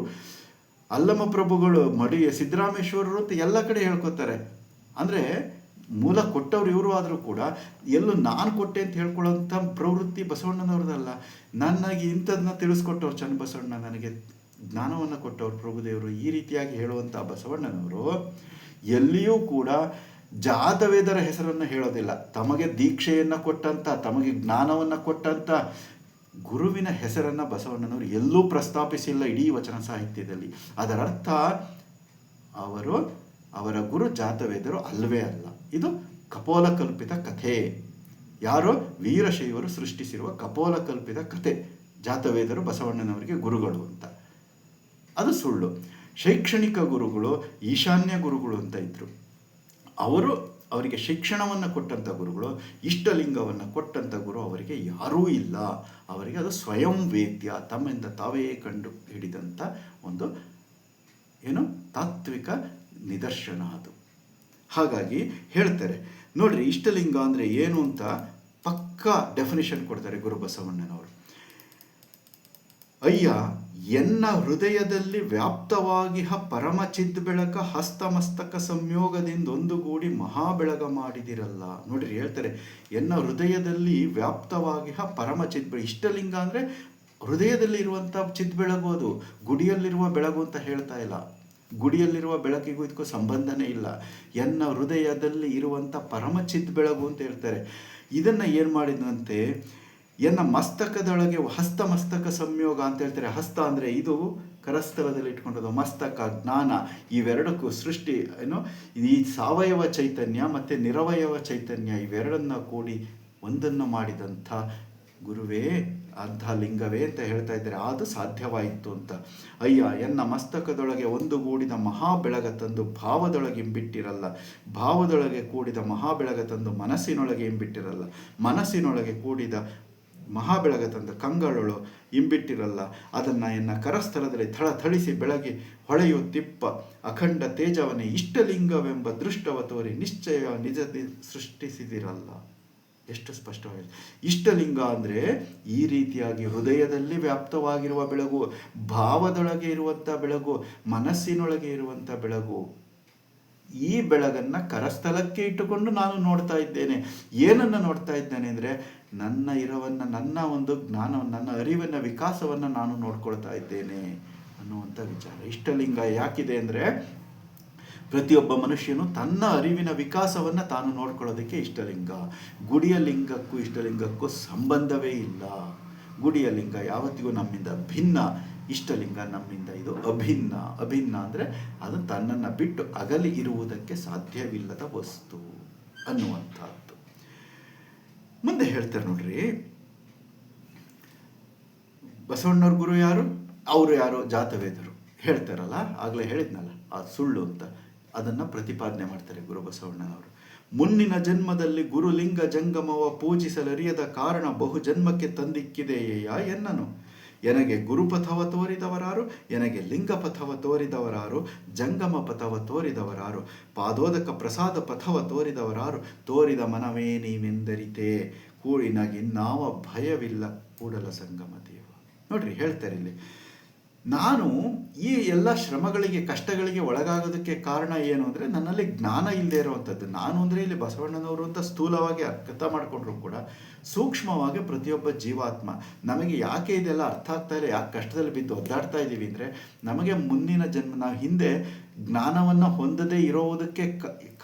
ಅಲ್ಲಮ ಪ್ರಭುಗಳು, ಸಿದ್ದರಾಮೇಶ್ವರರು ಅಂತ ಎಲ್ಲ ಕಡೆ ಹೇಳ್ಕೊತಾರೆ. ಅಂದರೆ ಮೂಲ ಕೊಟ್ಟವ್ರು ಇವರು ಆದರೂ ಕೂಡ ಎಲ್ಲೂ ನಾನು ಕೊಟ್ಟೆ ಅಂತ ಹೇಳ್ಕೊಳ್ಳೋಂಥ ಪ್ರವೃತ್ತಿ ಬಸವಣ್ಣನವ್ರದ್ದಲ್ಲ. ನನಗೆ ಇಂಥದನ್ನ ತಿಳಿಸ್ಕೊಟ್ಟವ್ರು ಚನ್ನಬಸವಣ್ಣ, ನನಗೆ ಜ್ಞಾನವನ್ನು ಕೊಟ್ಟವ್ರು ಪ್ರಭುದೇವರು. ಈ ರೀತಿಯಾಗಿ ಹೇಳುವಂಥ ಬಸವಣ್ಣನವರು ಎಲ್ಲಿಯೂ ಕೂಡ ಜಾತವೇದರ ಹೆಸರನ್ನು ಹೇಳೋದಿಲ್ಲ. ತಮಗೆ ದೀಕ್ಷೆಯನ್ನು ಕೊಟ್ಟಂಥ, ತಮಗೆ ಜ್ಞಾನವನ್ನು ಕೊಟ್ಟಂಥ ಗುರುವಿನ ಹೆಸರನ್ನು ಬಸವಣ್ಣನವರು ಎಲ್ಲೂ ಪ್ರಸ್ತಾಪಿಸಿಲ್ಲ ಇಡೀ ವಚನ ಸಾಹಿತ್ಯದಲ್ಲಿ. ಅದರ ಅರ್ಥ ಅವರ ಗುರು ಜಾತವೇದರು ಅಲ್ಲವೇ ಅಲ್ಲ. ಇದು ಕಪೋಲಕಲ್ಪಿತ ಕಥೆ. ಯಾರೋ ವೀರಶೈವರು ಸೃಷ್ಟಿಸಿರುವ ಕಪೋಲಕಲ್ಪಿತ ಕಥೆ. ಜಾತವೇದರು ಬಸವಣ್ಣನವರಿಗೆ ಗುರುಗಳು ಅಂತ, ಅದು ಸುಳ್ಳು. ಶೈಕ್ಷಣಿಕ ಗುರುಗಳು, ಈಶಾನ್ಯ ಗುರುಗಳು ಅಂತ ಇದ್ದರು. ಅವರಿಗೆ ಶಿಕ್ಷಣವನ್ನು ಕೊಟ್ಟಂಥ ಗುರುಗಳು, ಇಷ್ಟಲಿಂಗವನ್ನು ಕೊಟ್ಟಂಥ ಗುರು ಅವರಿಗೆ ಯಾರೂ ಇಲ್ಲ. ಅವರಿಗೆ ಅದು ಸ್ವಯಂ ವೇದ್ಯ, ತಮ್ಮಿಂದ ತಾವೇ ಕಂಡು ಹಿಡಿದಂಥ ಒಂದು ತಾತ್ವಿಕ ನಿದರ್ಶನ ಅದು. ಹಾಗಾಗಿ ಹೇಳ್ತಾರೆ ನೋಡ್ರಿ, ಇಷ್ಟಲಿಂಗ ಅಂದರೆ ಏನು ಅಂತ ಪಕ್ಕಾ ಡೆಫಿನಿಷನ್ ಕೊಡ್ತಾರೆ ಗುರು ಬಸವಣ್ಣನವರು. ಅಯ್ಯ ಎನ್ನ ಹೃದಯದಲ್ಲಿ ವ್ಯಾಪ್ತವಾಗಿ ಪರಮ ಚಿದ್ ಬೆಳಕ ಹಸ್ತಮಸ್ತಕ ಸಂಯೋಗದಿಂದ ಒಂದುಗೂಡಿ ಮಹಾಬೆಳಗ ಮಾಡಿದಿರಲ್ಲ. ನೋಡ್ರಿ ಹೇಳ್ತಾರೆ, ಎನ್ನ ಹೃದಯದಲ್ಲಿ ವ್ಯಾಪ್ತವಾಗಿ ಪರಮ ಚಿದ್ ಬೆಳಕು. ಇಷ್ಟಲಿಂಗ ಅಂದರೆ ಹೃದಯದಲ್ಲಿ ಇರುವಂಥ ಚಿದ್ ಬೆಳಗು, ಅದು ಗುಡಿಯಲ್ಲಿರುವ ಬೆಳಗು ಅಂತ ಹೇಳ್ತಾ ಇಲ್ಲ. ಗುಡಿಯಲ್ಲಿರುವ ಬೆಳಕಿಗೂ ಇದಕ್ಕೂ ಸಂಬಂಧನೇ ಇಲ್ಲ. ಎನ್ನ ಹೃದಯದಲ್ಲಿ ಇರುವಂಥ ಪರಮಚಿತ್ ಬೆಳಗು ಅಂತ ಹೇಳ್ತಾರೆ. ಇದನ್ನು ಏನು ಮಾಡಿದಂತೆ, ಎನ್ನ ಮಸ್ತಕದೊಳಗೆ ಹಸ್ತಮಸ್ತಕ ಸಂಯೋಗ ಅಂತ ಹೇಳ್ತಾರೆ. ಹಸ್ತ ಅಂದರೆ ಇದು ಕರಸ್ಥಲದಲ್ಲಿ ಇಟ್ಕೊಂಡದ್ದು, ಮಸ್ತಕ ಜ್ಞಾನ, ಇವೆರಡಕ್ಕೂ ಸೃಷ್ಟಿ ಈ ಸಾವಯವ ಚೈತನ್ಯ ಮತ್ತು ನಿರವಯವ ಚೈತನ್ಯ ಇವೆರಡನ್ನ ಕೂಡಿ ಒಂದನ್ನು ಮಾಡಿದಂಥ ಗುರುವೇ ಅಂಥ ಲಿಂಗವೇ ಅಂತ ಹೇಳ್ತಾ ಇದ್ದಾರೆ. ಅದು ಸಾಧ್ಯವಾಯಿತು ಅಂತ. ಅಯ್ಯ ಎನ್ನ ಮಸ್ತಕದೊಳಗೆ ಒಂದುಗೂಡಿದ ಮಹಾ ಬೆಳಗ ತಂದು ಭಾವದೊಳಗೆ ಇಂಬಿಟ್ಟಿರಲ್ಲ, ಭಾವದೊಳಗೆ ಕೂಡಿದ ಮಹಾ ಬೆಳಗ ತಂದು ಮನಸ್ಸಿನೊಳಗೆ ಇಂಬಿಟ್ಟಿರಲ್ಲ, ಮನಸ್ಸಿನೊಳಗೆ ಕೂಡಿದ ಮಹಾಬೆಳಗ ತಂದ ಕಂಗಳೊಳು ಇಂಬಿಟ್ಟಿರಲ್ಲ, ಅದನ್ನು ಎನ್ನ ಕರಸ್ಥಲದಲ್ಲಿ ಥಳಥಳಿಸಿ ಬೆಳಗಿ ಹೊಳೆಯುತ್ತಿಪ್ಪ ಅಖಂಡ ತೇಜವನೇ ಇಷ್ಟಲಿಂಗವೆಂಬ ದೃಷ್ಟವ ತೋರಿ ನಿಶ್ಚಯ ನಿಜ ಸೃಷ್ಟಿಸಿದಿರಲ್ಲ. ಎಷ್ಟು ಸ್ಪಷ್ಟವಾಗಿ ಇಷ್ಟಲಿಂಗ ಅಂದರೆ ಈ ರೀತಿಯಾಗಿ ಹೃದಯದಲ್ಲಿ ವ್ಯಾಪ್ತವಾಗಿರುವ ಬೆಳಗು, ಭಾವದೊಳಗೆ ಇರುವಂಥ ಬೆಳಗು, ಮನಸ್ಸಿನೊಳಗೆ ಇರುವಂಥ ಬೆಳಗು. ಈ ಬೆಳಗನ್ನು ಕರಸ್ಥಲಕ್ಕೆ ಇಟ್ಟುಕೊಂಡು ನಾನು ನೋಡ್ತಾ ಇದ್ದೇನೆ. ಏನನ್ನು ನೋಡ್ತಾ ಇದ್ದೇನೆ ಅಂದರೆ ನನ್ನ ಇರವನ್ನು, ನನ್ನ ಒಂದು ಜ್ಞಾನವನ್ನು, ನನ್ನ ಅರಿವಿನ ವಿಕಾಸವನ್ನು ನಾನು ನೋಡ್ಕೊಳ್ತಾ ಇದ್ದೇನೆ ಅನ್ನುವಂಥ ವಿಚಾರ. ಇಷ್ಟಲಿಂಗ ಯಾಕಿದೆ ಅಂದರೆ ಪ್ರತಿಯೊಬ್ಬ ಮನುಷ್ಯನು ತನ್ನ ಅರಿವಿನ ವಿಕಾಸವನ್ನು ತಾನು ನೋಡ್ಕೊಳ್ಳೋದಕ್ಕೆ ಇಷ್ಟಲಿಂಗ. ಗುಡಿಯ ಲಿಂಗಕ್ಕೂ ಇಷ್ಟಲಿಂಗಕ್ಕೂ ಸಂಬಂಧವೇ ಇಲ್ಲ. ಗುಡಿಯ ಲಿಂಗ ಯಾವತ್ತಿಗೂ ನಮ್ಮಿಂದ ಭಿನ್ನ, ಇಷ್ಟಲಿಂಗ ನಮ್ಮಿಂದ ಇದು ಅಭಿನ್ನ. ಅಭಿನ್ನ ಅಂದರೆ ಅದು ತನ್ನನ್ನು ಬಿಟ್ಟು ಅಗಲಿ ಇರುವುದಕ್ಕೆ ಸಾಧ್ಯವಿಲ್ಲದ ವಸ್ತು ಅನ್ನುವಂಥದ್ದು. ಮುಂದೆ ಹೇಳ್ತಾರೆ ನೋಡ್ರಿ, ಬಸವಣ್ಣವ್ರ ಗುರು ಯಾರು? ಅವರು ಯಾರು? ಜಾತವೇದರು ಹೇಳ್ತಾರಲ್ಲ, ಆಗಲೇ ಹೇಳಿದ್ನಲ್ಲ ಅದು ಸುಳ್ಳು ಅಂತ. ಅದನ್ನು ಪ್ರತಿಪಾದನೆ ಮಾಡ್ತಾರೆ ಗುರು ಬಸವಣ್ಣನವರು. ಮುನ್ನಿನ ಜನ್ಮದಲ್ಲಿ ಗುರುಲಿಂಗ ಜಂಗಮವ ಪೂಜಿಸಲರಿಯದ ಕಾರಣ ಬಹು ಜನ್ಮಕ್ಕೆ ತಂದಿಕ್ಕಿದೆಯೇಯ ಎನ್ನನು. ಎನಗೆ ಗುರುಪಥವ ತೋರಿದವರಾರು, ಎನಗೆ ಲಿಂಗ ಪಥವ ತೋರಿದವರಾರು, ಜಂಗಮ ಪಥವ ತೋರಿದವರಾರು, ಪಾದೋದಕ ಪ್ರಸಾದ ಪಥವ ತೋರಿದವರಾರು, ತೋರಿದ ಮನವೇ ನೀವೆಂದರಿತೆ, ಕೂಡಿನಗಿನ್ನಾವ ಭಯವಿಲ್ಲ ಕೂಡಲ ಸಂಗಮ ದೇವ. ನೋಡ್ರಿ ಹೇಳ್ತಾರೆ ಇಲ್ಲಿ, ನಾನು ಈ ಎಲ್ಲ ಶ್ರಮಗಳಿಗೆ, ಕಷ್ಟಗಳಿಗೆ ಒಳಗಾಗೋದಕ್ಕೆ ಕಾರಣ ಏನು ಅಂದರೆ ನನ್ನಲ್ಲಿ ಜ್ಞಾನ ಇಲ್ಲದೆ ಇರುವಂಥದ್ದು. ನಾನು ಅಂದರೆ ಇಲ್ಲಿ ಬಸವಣ್ಣನವರು ಅಂತ ಸ್ಥೂಲವಾಗಿ ಅರ್ಥ ಮಾಡಿಕೊಂಡ್ರು ಕೂಡ ಸೂಕ್ಷ್ಮವಾಗಿ ಪ್ರತಿಯೊಬ್ಬ ಜೀವಾತ್ಮ ನಮಗೆ ಯಾಕೆ ಇದೆಲ್ಲ ಅರ್ಥ ಆಗ್ತಾ ಇಲ್ಲ, ಯಾಕೆ ಕಷ್ಟದಲ್ಲಿ ಬಿದ್ದು ಒದ್ದಾಡ್ತಾ ಇದ್ದೀವಿ ಅಂದರೆ ನಮಗೆ ಮುಂದಿನ ಜನ್ಮ, ನಾವು ಹಿಂದೆ ಜ್ಞಾನವನ್ನು ಹೊಂದದೇ ಇರೋದಕ್ಕೆ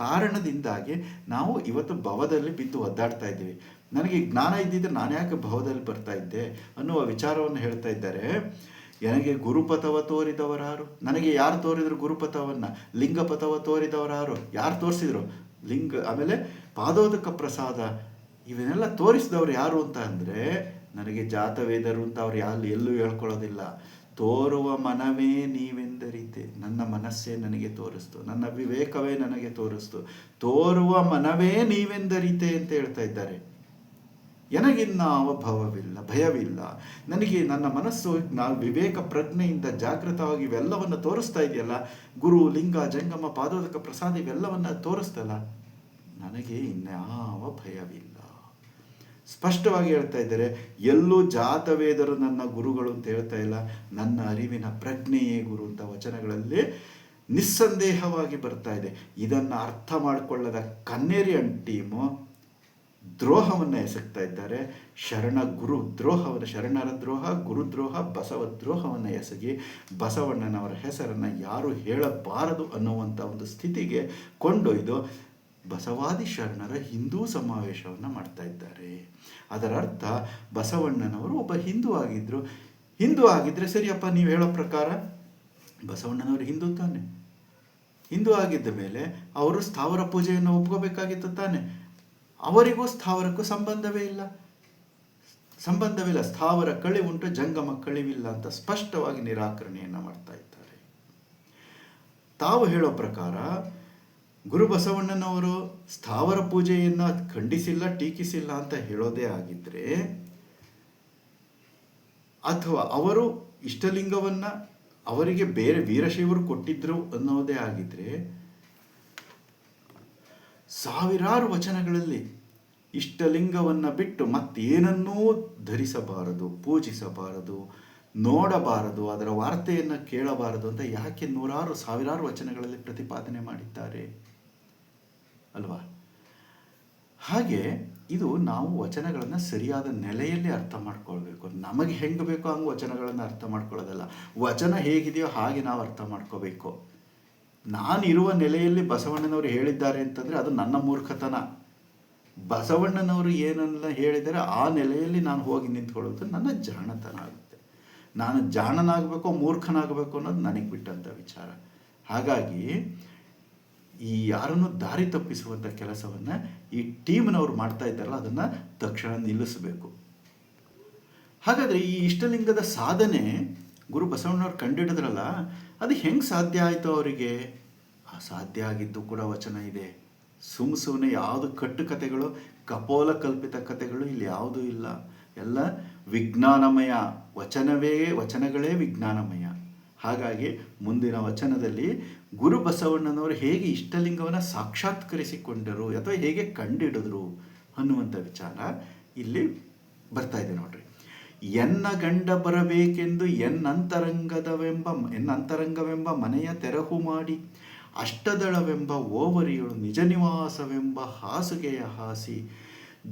ಕಾರಣದಿಂದಾಗಿ ನಾವು ಇವತ್ತು ಭವದಲ್ಲಿ ಬಿದ್ದು ಒದ್ದಾಡ್ತಾ ಇದ್ದೀವಿ. ನನಗೆ ಜ್ಞಾನ ಇದ್ದಿದ್ರೆ ನಾನು ಯಾಕೆ ಭವದಲ್ಲಿ ಬರ್ತಾ ಇದ್ದೆ ಅನ್ನುವ ವಿಚಾರವನ್ನು ಹೇಳ್ತಾ ಇದ್ದಾರೆ. ನನಗೆ ಗುರುಪಥವ ತೋರಿದವರಾರು, ನನಗೆ ಯಾರು ತೋರಿದ್ರು ಗುರುಪಥವನ್ನು? ಲಿಂಗಪಥವ ತೋರಿದವರಾರು, ಯಾರು ತೋರಿಸಿದ್ರು? ಲಿಂಗ. ಆಮೇಲೆ ಪಾದೋದಕ ಪ್ರಸಾದ, ಇವನ್ನೆಲ್ಲ ತೋರಿಸಿದವರು ಯಾರು ಅಂತ ಅಂದರೆ ನನಗೆ ಜಾತವೇದರು ಅಂತ ಅವ್ರು ಎಲ್ಲೂ ಹೇಳ್ಕೊಳ್ಳೋದಿಲ್ಲ. ತೋರುವ ಮನವೇ ನೀವೆಂದರಿತೆ, ನನ್ನ ಮನಸ್ಸೇ ನನಗೆ ತೋರಿಸ್ತು, ನನ್ನ ವಿವೇಕವೇ ನನಗೆ ತೋರಿಸ್ತು, ತೋರುವ ಮನವೇ ನೀವೆಂದರಿತೆ ಅಂತ ಹೇಳ್ತಾ ಇದ್ದಾರೆ. ನನಗಿನ್ನಾವ ಭಯವಿಲ್ಲ, ನನಗೆ ನನ್ನ ಮನಸ್ಸು ವಿವೇಕ ಪ್ರಜ್ಞೆಯಿಂದ ಜಾಗೃತವಾಗಿ ಇವೆಲ್ಲವನ್ನು ತೋರಿಸ್ತಾ ಇದೆಯಲ್ಲ, ಗುರು ಲಿಂಗ ಜಂಗಮ ಪಾದೋದಕ ಪ್ರಸಾದ ಇವೆಲ್ಲವನ್ನು ತೋರಿಸ್ತಲ್ಲ, ನನಗೆ ಇನ್ಯಾವ ಭಯವಿಲ್ಲ. ಸ್ಪಷ್ಟವಾಗಿ ಹೇಳ್ತಾ ಇದ್ದಾರೆ. ಎಲ್ಲೂ ಜಾತವೇದರು ನನ್ನ ಗುರುಗಳು ಅಂತ ಹೇಳ್ತಾ ಇಲ್ಲ, ನನ್ನ ಅರಿವಿನ ಪ್ರಜ್ಞೆಯೇ ಗುರು ಅಂತ ವಚನಗಳಲ್ಲಿ ನಿಸ್ಸಂದೇಹವಾಗಿ ಬರ್ತಾ ಇದೆ. ಇದನ್ನು ಅರ್ಥ ಮಾಡಿಕೊಳ್ಳದ ಕನ್ನೇರಿ ಟೀಮು ದ್ರೋಹವನ್ನು ಎಸಗ್ತಾ ಇದ್ದಾರೆ. ಗುರು ದ್ರೋಹವನ್ನು, ಶರಣರ ದ್ರೋಹ, ಗುರುದ್ರೋಹ, ಬಸವ ದ್ರೋಹವನ್ನು ಎಸಗಿ ಬಸವಣ್ಣನವರ ಹೆಸರನ್ನು ಯಾರು ಹೇಳಬಾರದು ಅನ್ನುವಂಥ ಒಂದು ಸ್ಥಿತಿಗೆ ಕೊಂಡೊಯ್ದು ಬಸವಾದಿ ಶರಣರ ಹಿಂದೂ ಸಮಾವೇಶವನ್ನು ಮಾಡ್ತಾ ಇದ್ದಾರೆ. ಅದರ ಅರ್ಥ ಬಸವಣ್ಣನವರು ಒಬ್ಬ ಹಿಂದೂ ಆಗಿದ್ದರು. ಹಿಂದೂ ಆಗಿದ್ದರೆ ಸರಿಯಪ್ಪ, ನೀವು ಹೇಳೋ ಪ್ರಕಾರ ಬಸವಣ್ಣನವರು ಹಿಂದೂ ತಾನೆ. ಹಿಂದೂ ಆಗಿದ್ದ ಮೇಲೆ ಅವರು ಸ್ಥಾವರ ಪೂಜೆಯನ್ನು ಒಪ್ಕೋಬೇಕಾಗಿತ್ತು ತಾನೆ. ಅವರಿಗೂ ಸ್ಥಾವರಕ್ಕೂ ಸಂಬಂಧವಿಲ್ಲ. ಸ್ಥಾವರ ಕಳಿವುಂಟು, ಜಂಗಮ ಕಳಿವಿಲ್ಲ ಅಂತ ಸ್ಪಷ್ಟವಾಗಿ ನಿರಾಕರಣೆಯನ್ನು ಮಾಡ್ತಾ ಇದ್ದಾರೆ. ತಾವು ಹೇಳೋ ಪ್ರಕಾರ ಗುರು ಬಸವಣ್ಣನವರು ಸ್ಥಾವರ ಪೂಜೆಯನ್ನು ಖಂಡಿಸಿಲ್ಲ, ಟೀಕಿಸಿಲ್ಲ ಅಂತ ಹೇಳೋದೇ ಆಗಿದ್ರೆ, ಅಥವಾ ಅವರು ಇಷ್ಟಲಿಂಗವನ್ನು ಅವರಿಗೆ ಬೇರೆ ವೀರಶೈವರು ಕೊಟ್ಟಿದ್ರು ಅನ್ನೋದೇ ಆಗಿದ್ರೆ, ಸಾವಿರಾರು ವಚನಗಳಲ್ಲಿ ಇಷ್ಟಲಿಂಗವನ್ನು ಬಿಟ್ಟು ಮತ್ತೇನನ್ನೂ ಧರಿಸಬಾರದು, ಪೂಜಿಸಬಾರದು, ನೋಡಬಾರದು, ಅದರ ವಾರ್ತೆಯನ್ನು ಕೇಳಬಾರದು ಅಂತ ಯಾಕೆ ಸಾವಿರಾರು ವಚನಗಳಲ್ಲಿ ಪ್ರತಿಪಾದನೆ ಮಾಡಿದ್ದಾರೆ ಅಲ್ವಾ? ಹಾಗೆ ಇದು ನಾವು ವಚನಗಳನ್ನು ಸರಿಯಾದ ನೆಲೆಯಲ್ಲಿ ಅರ್ಥ ಮಾಡ್ಕೊಳ್ಬೇಕು. ನಮಗೆ ಹೆಂಗೆ ಬೇಕೋ ಹಂಗೆ ವಚನಗಳನ್ನು ಅರ್ಥ ಮಾಡ್ಕೊಳ್ಳೋದಲ್ಲ. ವಚನ ಹೇಗಿದೆಯೋ ಹಾಗೆ ನಾವು ಅರ್ಥ ಮಾಡ್ಕೋಬೇಕು. ನಾನಿರುವ ನೆಲೆಯಲ್ಲಿ ಬಸವಣ್ಣನವರು ಹೇಳಿದ್ದಾರೆ ಅಂತಂದರೆ ಅದು ನನ್ನ ಮೂರ್ಖತನ. ಬಸವಣ್ಣನವರು ಏನನ್ನ ಹೇಳಿದರೆ ಆ ನೆಲೆಯಲ್ಲಿ ನಾನು ಹೋಗಿ ನಿಂತ್ಕೊಳ್ಳೋದು ನನ್ನ ಜಾಣತನ ಆಗುತ್ತೆ. ನಾನು ಜಾಣನಾಗಬೇಕೋ ಮೂರ್ಖನಾಗಬೇಕು ಅನ್ನೋದು ನನಗೆ ಬಿಟ್ಟಂಥ ವಿಚಾರ. ಹಾಗಾಗಿ ಈ ಯಾರನ್ನು ದಾರಿ ತಪ್ಪಿಸುವಂಥ ಕೆಲಸವನ್ನು ಈ ಟೀಮ್ನವ್ರು ಮಾಡ್ತಾ ಇದ್ದಾರಲ್ಲ, ಅದನ್ನು ತಕ್ಷಣ ನಿಲ್ಲಿಸಬೇಕು. ಹಾಗಾದರೆ ಈ ಇಷ್ಟಲಿಂಗದ ಸಾಧನೆ ಗುರು ಬಸವಣ್ಣವ್ರು ಕಂಡಿಡಿದ್ರಲ್ಲ, ಅದು ಹೆಂಗೆ ಸಾಧ್ಯ ಆಯಿತು ಅವರಿಗೆ? ಸಾಧ್ಯ ಆಗಿದ್ದು ಕೂಡ ವಚನ ಇದೆ. ಸುಮ್ಮನೆ ಯಾವುದು ಕಟ್ಟುಕತೆಗಳು, ಕಪೋಲ ಕಲ್ಪಿತ ಕಥೆಗಳು ಇಲ್ಲಿ ಯಾವುದೂ ಇಲ್ಲ. ಎಲ್ಲ ವಿಜ್ಞಾನಮಯ. ವಚನಗಳೇ ವಿಜ್ಞಾನಮಯ. ಹಾಗಾಗಿ ಮುಂದಿನ ವಚನದಲ್ಲಿ ಗುರು ಬಸವಣ್ಣನವರು ಹೇಗೆ ಇಷ್ಟಲಿಂಗವನ್ನು ಸಾಕ್ಷಾತ್ಕರಿಸಿಕೊಂಡರು ಅಥವಾ ಹೇಗೆ ಕಂಡಿಡಿದ್ರು ಅನ್ನುವಂಥ ವಿಚಾರ ಇಲ್ಲಿ ಬರ್ತಾ ಇದೆ ನೋಡ್ರಿ. ಎನ್ನ ಗಂಡ ಬರಬೇಕೆಂದು ಎನ್ನಂತರಂಗವೆಂಬ ಮನೆಯ ತೆರಹು ಮಾಡಿ, ಅಷ್ಟದಳವೆಂಬ ಓವರಿಯಳು ನಿಜ ನಿವಾಸವೆಂಬ ಹಾಸುಗೆಯ ಹಾಸಿ,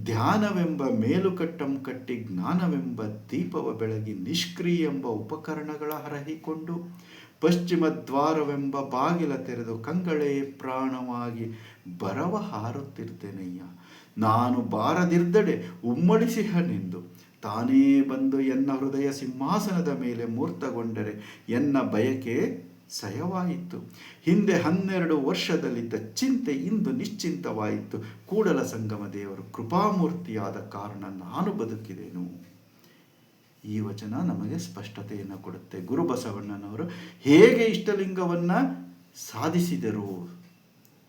ಧ್ಯಾನವೆಂಬ ಮೇಲುಕಟ್ಟಂ ಕಟ್ಟಿ ಜ್ಞಾನವೆಂಬ ದೀಪವ ಬೆಳಗಿ, ನಿಷ್ಕ್ರಿಯ ಎಂಬ ಉಪಕರಣಗಳ ಹರಹಿಕೊಂಡು, ಪಶ್ಚಿಮ ದ್ವಾರವೆಂಬ ಬಾಗಿಲ ತೆರೆದು ಕಂಗಳೇ ಪ್ರಾಣವಾಗಿ ಬರವ ಹಾರುತ್ತಿರ್ತೇನಯ್ಯ. ನಾನು ಬಾರದಿರ್ದಡೆ ಉಮ್ಮಳಿಸಿಹನೆಂದು ತಾನೇ ಬಂದು ಎನ್ನ ಹೃದಯ ಸಿಂಹಾಸನದ ಮೇಲೆ ಮೂರ್ತಗೊಂಡರೆ ಎನ್ನ ಬಯಕೆ ಸಯವಾಯಿತು. ಹಿಂದೆ 12 ವರ್ಷದಲ್ಲಿದ್ದ ಚಿಂತೆ ಇಂದು ನಿಶ್ಚಿಂತವಾಯಿತು. ಕೂಡಲ ಸಂಗಮ ದೇವರು ಕೃಪಾಮೂರ್ತಿಯಾದ ಕಾರಣ ನಾನು ಬದುಕಿದೆನು. ಈ ವಚನ ನಮಗೆ ಸ್ಪಷ್ಟತೆಯನ್ನು ಕೊಡುತ್ತೆ. ಗುರು ಬಸವಣ್ಣನವರು ಹೇಗೆ ಇಷ್ಟಲಿಂಗವನ್ನು ಸಾಧಿಸಿದರು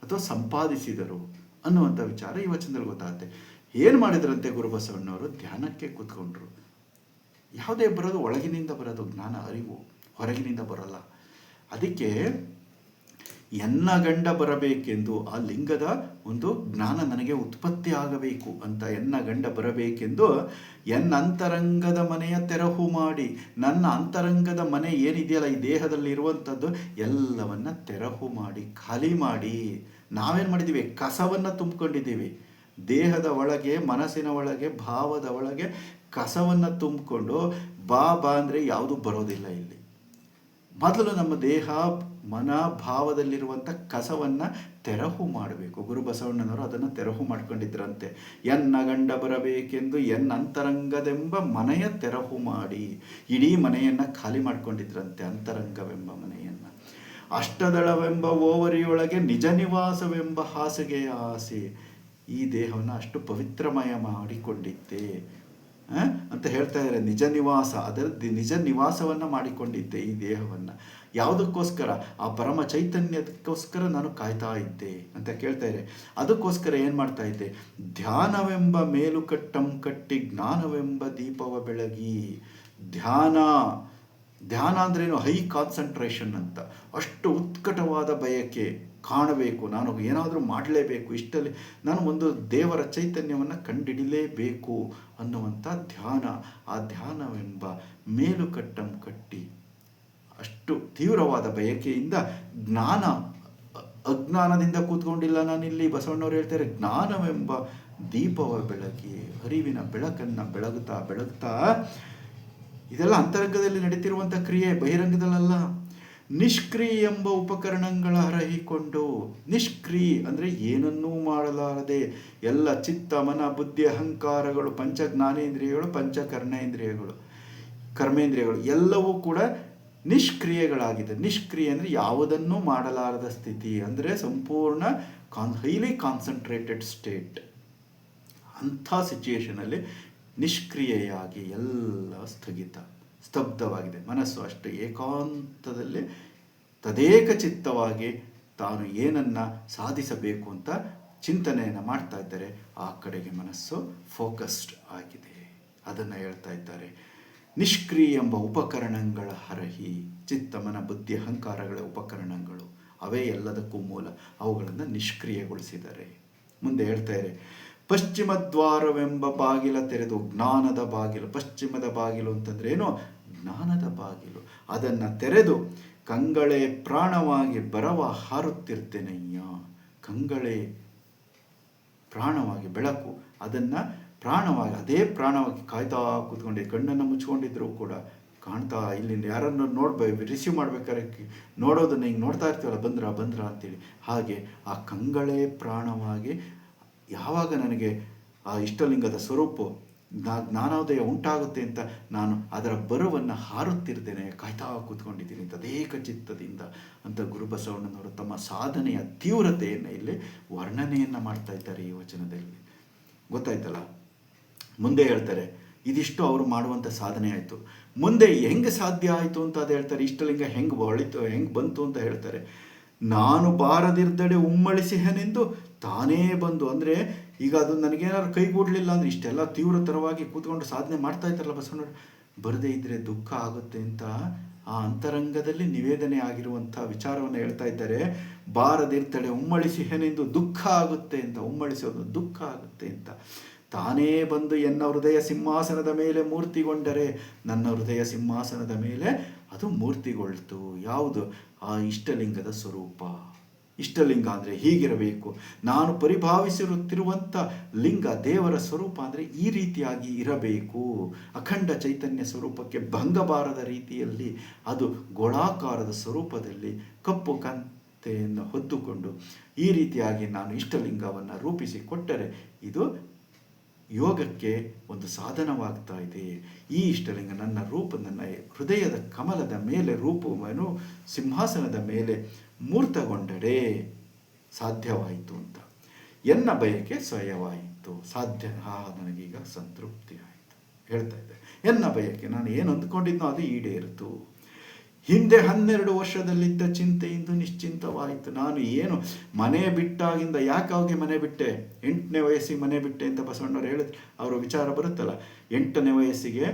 ಅಥವಾ ಸಂಪಾದಿಸಿದರು ಅನ್ನುವಂಥ ವಿಚಾರ ಈ ವಚನದಲ್ಲಿ ಗೊತ್ತಾಗುತ್ತೆ. ಏನು ಮಾಡಿದ್ರಂತೆ ಗುರು ಬಸವಣ್ಣವರು? ಧ್ಯಾನಕ್ಕೆ ಕೂತ್ಕೊಂಡ್ರು. ಯಾವುದೇ ಬರೋದು ಒಳಗಿನಿಂದ ಬರೋದು ಜ್ಞಾನ, ಅರಿವು ಹೊರಗಿನಿಂದ ಬರೋಲ್ಲ. ಅದಕ್ಕೆ ಎನ್ನ ಗಂಡ ಬರಬೇಕೆಂದು, ಆ ಲಿಂಗದ ಒಂದು ಜ್ಞಾನ ನನಗೆ ಉತ್ಪತ್ತಿ ಆಗಬೇಕು ಅಂತ ಎನ್ನ ಗಂಡ ಬರಬೇಕೆಂದು ಎನ್ನ ಅಂತರಂಗದ ಮನೆಯ ತೆರಹು ಮಾಡಿ, ನನ್ನ ಅಂತರಂಗದ ಮನೆ ಏನಿದೆಯಲ್ಲ ಈ ದೇಹದಲ್ಲಿ ಇರುವಂಥದ್ದು ಎಲ್ಲವನ್ನ ತೆರಹು ಮಾಡಿ, ಖಾಲಿ ಮಾಡಿ. ನಾವೇನು ಮಾಡಿದ್ದೀವಿ? ಕಸವನ್ನು ತುಂಬಿಕೊಂಡಿದ್ದೀವಿ. ದೇಹದ ಒಳಗೆ, ಮನಸ್ಸಿನ ಒಳಗೆ, ಭಾವದ ಒಳಗೆ ಕಸವನ್ನು ತುಂಬಿಕೊಂಡು ಬಾ ಅಂದರೆ ಯಾವುದೂ ಬರೋದಿಲ್ಲ ಇಲ್ಲಿ. ಮೊದಲು ನಮ್ಮ ದೇಹ, ಮನ, ಭಾವದಲ್ಲಿರುವಂಥ ಕಸವನ್ನು ತೆರಹು ಮಾಡಬೇಕು. ಗುರು ಬಸವಣ್ಣನವರು ಅದನ್ನು ತೆರಹು ಮಾಡ್ಕೊಂಡಿದ್ರಂತೆ. ಎನ್ನ ಗಂಡ ಬರಬೇಕೆಂದು ಅಂತರಂಗದೆಂಬ ಮನೆಯ ತೆರಹು ಮಾಡಿ, ಇಡೀ ಮನೆಯನ್ನು ಖಾಲಿ ಮಾಡ್ಕೊಂಡಿದ್ರಂತೆ, ಅಂತರಂಗವೆಂಬ ಮನೆಯನ್ನು. ಅಷ್ಟದಳವೆಂಬ ಓವರಿಯೊಳಗೆ ನಿಜ ನಿವಾಸವೆಂಬ ಹಾಸಿಗೆಯ ಆಸೆ, ಈ ದೇಹವನ್ನು ಅಷ್ಟು ಪವಿತ್ರಮಯ ಮಾಡಿಕೊಂಡಿದ್ದೆ ಅಂತ ಹೇಳ್ತಾ ಇದ್ದಾರೆ. ನಿಜ ನಿವಾಸ, ಅದರ ನಿಜ ನಿವಾಸವನ್ನು ಮಾಡಿಕೊಂಡಿದ್ದೆ ಈ ದೇಹವನ್ನು. ಯಾವುದಕ್ಕೋಸ್ಕರ? ಆ ಪರಮ ಚೈತನ್ಯಕ್ಕೋಸ್ಕರ ನಾನು ಕಾಯ್ತಾ ಇದ್ದೆ ಅಂತ ಕೇಳ್ತಾ ಇದ್ದಾರೆ. ಅದಕ್ಕೋಸ್ಕರ ಏನು ಮಾಡ್ತಾ ಇದ್ದೆ? ಧ್ಯಾನವೆಂಬ ಮೇಲುಕಟ್ಟಂ ಕಟ್ಟಿ ಜ್ಞಾನವೆಂಬ ದೀಪವ ಬೆಳಗಿ. ಧ್ಯಾನ ಅಂದ್ರೇನು? ಹೈ ಕಾನ್ಸಂಟ್ರೇಷನ್ ಅಂತ. ಅಷ್ಟು ಉತ್ಕಟವಾದ ಬಯಕೆ, ಕಾಣಬೇಕು, ನಾನು ಏನಾದರೂ ಮಾಡಲೇಬೇಕು, ಇಷ್ಟಲ್ಲಿ ನಾನು ಒಂದು ದೇವರ ಚೈತನ್ಯವನ್ನು ಕಂಡಿಡಿಲೇಬೇಕು ಅನ್ನುವಂಥ ಧ್ಯಾನ. ಆ ಧ್ಯಾನವೆಂಬ ಮೇಲುಕಟ್ಟಂ ಕಟ್ಟಿ, ಅಷ್ಟು ತೀವ್ರವಾದ ಬಯಕೆಯಿಂದ ಜ್ಞಾನ, ಅಜ್ಞಾನದಿಂದ ಕೂತ್ಕೊಂಡಿಲ್ಲ ನಾನಿಲ್ಲಿ. ಬಸವಣ್ಣವ್ರು ಹೇಳ್ತಾರೆ, ಜ್ಞಾನವೆಂಬ ದೀಪವ ಬೆಳಗಿ, ಅರಿವಿನ ಬೆಳಕನ್ನು ಬೆಳಗುತ್ತಾ ಇದೆಲ್ಲ ಅಂತರಂಗದಲ್ಲಿ ನಡೀತಿರುವಂಥ ಕ್ರಿಯೆ, ಬಹಿರಂಗದಲ್ಲ. ನಿಷ್ಕ್ರಿಯ ಎಂಬ ಉಪಕರಣಗಳ ಹರಹಿಕೊಂಡು, ನಿಷ್ಕ್ರಿಯ ಅಂದರೆ ಏನನ್ನೂ ಮಾಡಲಾರದೆ, ಎಲ್ಲ ಚಿತ್ತ, ಮನ, ಬುದ್ಧಿ, ಅಹಂಕಾರಗಳು, ಪಂಚ ಜ್ಞಾನೇಂದ್ರಿಯಗಳು, ಪಂಚ ಕರ್ಮೇಂದ್ರಿಯಗಳು ಎಲ್ಲವೂ ಕೂಡ ನಿಷ್ಕ್ರಿಯೆಗಳಾಗಿದೆ. ನಿಷ್ಕ್ರಿಯ ಅಂದರೆ ಯಾವುದನ್ನೂ ಮಾಡಲಾರದ ಸ್ಥಿತಿ, ಅಂದರೆ ಸಂಪೂರ್ಣ ಹೈಲಿ ಕಾನ್ಸಂಟ್ರೇಟೆಡ್ ಸ್ಟೇಟ್. ಅಂಥ ಸಿಚುಯೇಷನಲ್ಲಿ ನಿಷ್ಕ್ರಿಯೆಯಾಗಿ ಎಲ್ಲ ಸ್ತಬ್ಧವಾಗಿದೆ. ಮನಸ್ಸು ಅಷ್ಟು ಏಕಾಂತದಲ್ಲಿ ತದೇಕ ಚಿತ್ತವಾಗಿ ತಾನು ಏನನ್ನು ಸಾಧಿಸಬೇಕು ಅಂತ ಚಿಂತನೆಯನ್ನು ಮಾಡ್ತಾ ಇದ್ದಾರೆ. ಆ ಕಡೆಗೆ ಮನಸ್ಸು ಫೋಕಸ್ಡ್ ಆಗಿದೆ. ಅದನ್ನು ಹೇಳ್ತಾ ಇದ್ದಾರೆ. ನಿಷ್ಕ್ರಿಯ ಎಂಬ ಉಪಕರಣಗಳ ಹರಹಿ, ಚಿತ್ತ, ಮನ, ಬುದ್ಧಿ, ಅಹಂಕಾರಗಳ ಉಪಕರಣಗಳು ಅವೇ ಎಲ್ಲದಕ್ಕೂ ಮೂಲ, ಅವುಗಳನ್ನು ನಿಷ್ಕ್ರಿಯಗೊಳಿಸಿದ್ದಾರೆ. ಮುಂದೆ ಹೇಳ್ತಾರೆ, ಪಶ್ಚಿಮ ದ್ವಾರವೆಂಬ ಬಾಗಿಲ ತೆರೆದು ಜ್ಞಾನದ ಬಾಗಿಲು. ಪಶ್ಚಿಮದ ಬಾಗಿಲು ಅಂತಂದ್ರೆ ಏನು? ಜ್ಞಾನದ ಬಾಗಿಲು. ಅದನ್ನು ತೆರೆದು ಕಂಗಳೇ ಪ್ರಾಣವಾಗಿ ಬರವ ಹಾರುತ್ತಿರ್ತೇನಯ್ಯ. ಕಂಗಳೇ ಪ್ರಾಣವಾಗಿ, ಬೆಳಕು, ಅದನ್ನು ಪ್ರಾಣವಾಗಿ, ಅದೇ ಪ್ರಾಣವಾಗಿ ಕಾಯ್ತಾ ಕೂತ್ಕೊಂಡಿದ್ದೆ. ಕಣ್ಣನ್ನು ಮುಚ್ಕೊಂಡಿದ್ರು ಕೂಡ ಕಾಣ್ತಾ, ಇಲ್ಲಿಂದ ಯಾರನ್ನು ರಿಸೀವ್ ಮಾಡ್ಬೇಕಾದ್ರೆ ನೋಡೋದನ್ನು ಹಿಂಗೆ ನೋಡ್ತಾ ಇರ್ತೀವಲ್ಲ, ಬಂದ್ರ ಅಂತೇಳಿ. ಹಾಗೆ ಆ ಕಂಗಳೇ ಪ್ರಾಣವಾಗಿ ಯಾವಾಗ ನನಗೆ ಆ ಇಷ್ಟಲಿಂಗದ ಸ್ವರೂಪ ಜ್ಞಾನೋದಯ ಉಂಟಾಗುತ್ತೆ ಅಂತ ನಾನು ಅದರ ಬರುವನ್ನು ಹಾರುತ್ತಿರ್ತೇನೆ, ಕಾಯ್ತಾ ಕೂತ್ಕೊಂಡಿದ್ದೀನಿ ತದೇಕ ಚಿತ್ತದಿಂದ ಅಂತ ಗುರು ಬಸವಣ್ಣನವರು ತಮ್ಮ ಸಾಧನೆಯ ತೀವ್ರತೆಯನ್ನು ಇಲ್ಲಿ ವರ್ಣನೆಯನ್ನು ಮಾಡ್ತಾ ಇದ್ದಾರೆ ಈ ವಚನದಲ್ಲಿ. ಗೊತ್ತಾಯ್ತಲ್ಲ? ಮುಂದೆ ಹೇಳ್ತಾರೆ, ಇದಿಷ್ಟು ಅವರು ಮಾಡುವಂಥ ಸಾಧನೆ ಆಯಿತು. ಮುಂದೆ ಹೆಂಗೆ ಸಾಧ್ಯ ಆಯಿತು ಅಂತ ಅದು ಹೇಳ್ತಾರೆ. ಇಷ್ಟಲಿಂಗ ಹೆಂಗೆ ಒಳಿತು, ಹೆಂಗೆ ಬಂತು ಅಂತ ಹೇಳ್ತಾರೆ. ನಾನು ಬಾರದಿರ್ದಡೆ ಉಮ್ಮಳಿಸಿಹನೆಂದು ತಾನೇ ಬಂದು, ಅಂದರೆ ಈಗ ಅದು ನನಗೇನಾದ್ರು ಕೈಗೂಡಲಿಲ್ಲ ಅಂದರೆ ಇಷ್ಟೆಲ್ಲ ತೀವ್ರತರವಾಗಿ ಕೂತ್ಕೊಂಡು ಸಾಧನೆ ಮಾಡ್ತಾ ಇದ್ದಾರಲ್ಲ ಬಸವಣ್ಣವರು, ಬರದೇ ಇದ್ದರೆ ದುಃಖ ಆಗುತ್ತೆ ಅಂತ ಆ ಅಂತರಂಗದಲ್ಲಿ ನಿವೇದನೆ ಆಗಿರುವಂಥ ವಿಚಾರವನ್ನು ಹೇಳ್ತಾ ಇದ್ದಾರೆ. ಬಾರದಿರ್ತಡೆ ಉಮ್ಮಳಿಸಿಹನೆಂದು ದುಃಖ ಆಗುತ್ತೆ ಅಂತ, ಉಮ್ಮಳಿಸೋದು ದುಃಖ ಆಗುತ್ತೆ ಅಂತ. ತಾನೇ ಬಂದು ಎನ್ನ ಹೃದಯ ಸಿಂಹಾಸನದ ಮೇಲೆ ಮೂರ್ತಿಗೊಂಡರೆ, ನನ್ನ ಹೃದಯ ಸಿಂಹಾಸನದ ಮೇಲೆ ಅದು ಮೂರ್ತಿಗೊಳ್ತು. ಯಾವುದು? ಆ ಇಷ್ಟಲಿಂಗದ ಸ್ವರೂಪ. ಇಷ್ಟಲಿಂಗ ಅಂದರೆ ಹೀಗಿರಬೇಕು. ನಾನು ಪರಿಭಾವಿಸಿರುತ್ತಿರುವಂಥ ಲಿಂಗ, ದೇವರ ಸ್ವರೂಪ ಅಂದರೆ ಈ ರೀತಿಯಾಗಿ ಇರಬೇಕು. ಅಖಂಡ ಚೈತನ್ಯ ಸ್ವರೂಪಕ್ಕೆ ಭಂಗ ಬಾರದ ರೀತಿಯಲ್ಲಿ ಅದು ಗೋಳಾಕಾರದ ಸ್ವರೂಪದಲ್ಲಿ ಕಪ್ಪು ಕಂತೆಯನ್ನು ಹೊತ್ತುಕೊಂಡು ಈ ರೀತಿಯಾಗಿ ನಾನು ಇಷ್ಟಲಿಂಗವನ್ನು ರೂಪಿಸಿಕೊಟ್ಟರೆ ಇದು ಯೋಗಕ್ಕೆ ಒಂದು ಸಾಧನವಾಗ್ತಾ ಇದೆ. ಈ ಇಷ್ಟಲಿಂಗ ನನ್ನ ನನ್ನ ಹೃದಯದ ಕಮಲದ ಮೇಲೆ ರೂಪವನ್ನು ಸಿಂಹಾಸನದ ಮೇಲೆ ಮೂರ್ತಗೊಂಡರೆ ಸಾಧ್ಯವಾಯಿತು ಅಂತ. ಎನ್ನ ಬಯಕೆ ಸ್ವಯವಾಯಿತು. ಸಾಧ್ಯ, ನನಗೀಗ ಸಂತೃಪ್ತಿ ಆಯಿತು ಹೇಳ್ತಾ ಇದ್ದೆ. ಎನ್ನ ಬಯಕೆ, ನಾನು ಏನು ಅಂದ್ಕೊಂಡಿದ್ನೋ ಅದು ಈಡೇರಿತು. ಹಿಂದೆ 12 ವರ್ಷದಲ್ಲಿದ್ದ ಚಿಂತೆ ಇಂದು ನಿಶ್ಚಿಂತವಾಯಿತು. ನಾನು ಏನು ಮನೆ ಬಿಟ್ಟಾಗಿಂದ, ಯಾಕಾಗಿ ಮನೆ ಬಿಟ್ಟೆ, 8ನೇ ವಯಸ್ಸಿಗೆ ಮನೆ ಬಿಟ್ಟೆ ಅಂತ ಬಸವಣ್ಣವ್ರು ಹೇಳಿದ್ರು. ಅವರ ವಿಚಾರ ಬರುತ್ತಲ್ಲ, 8ನೇ ವಯಸ್ಸಿಗೆ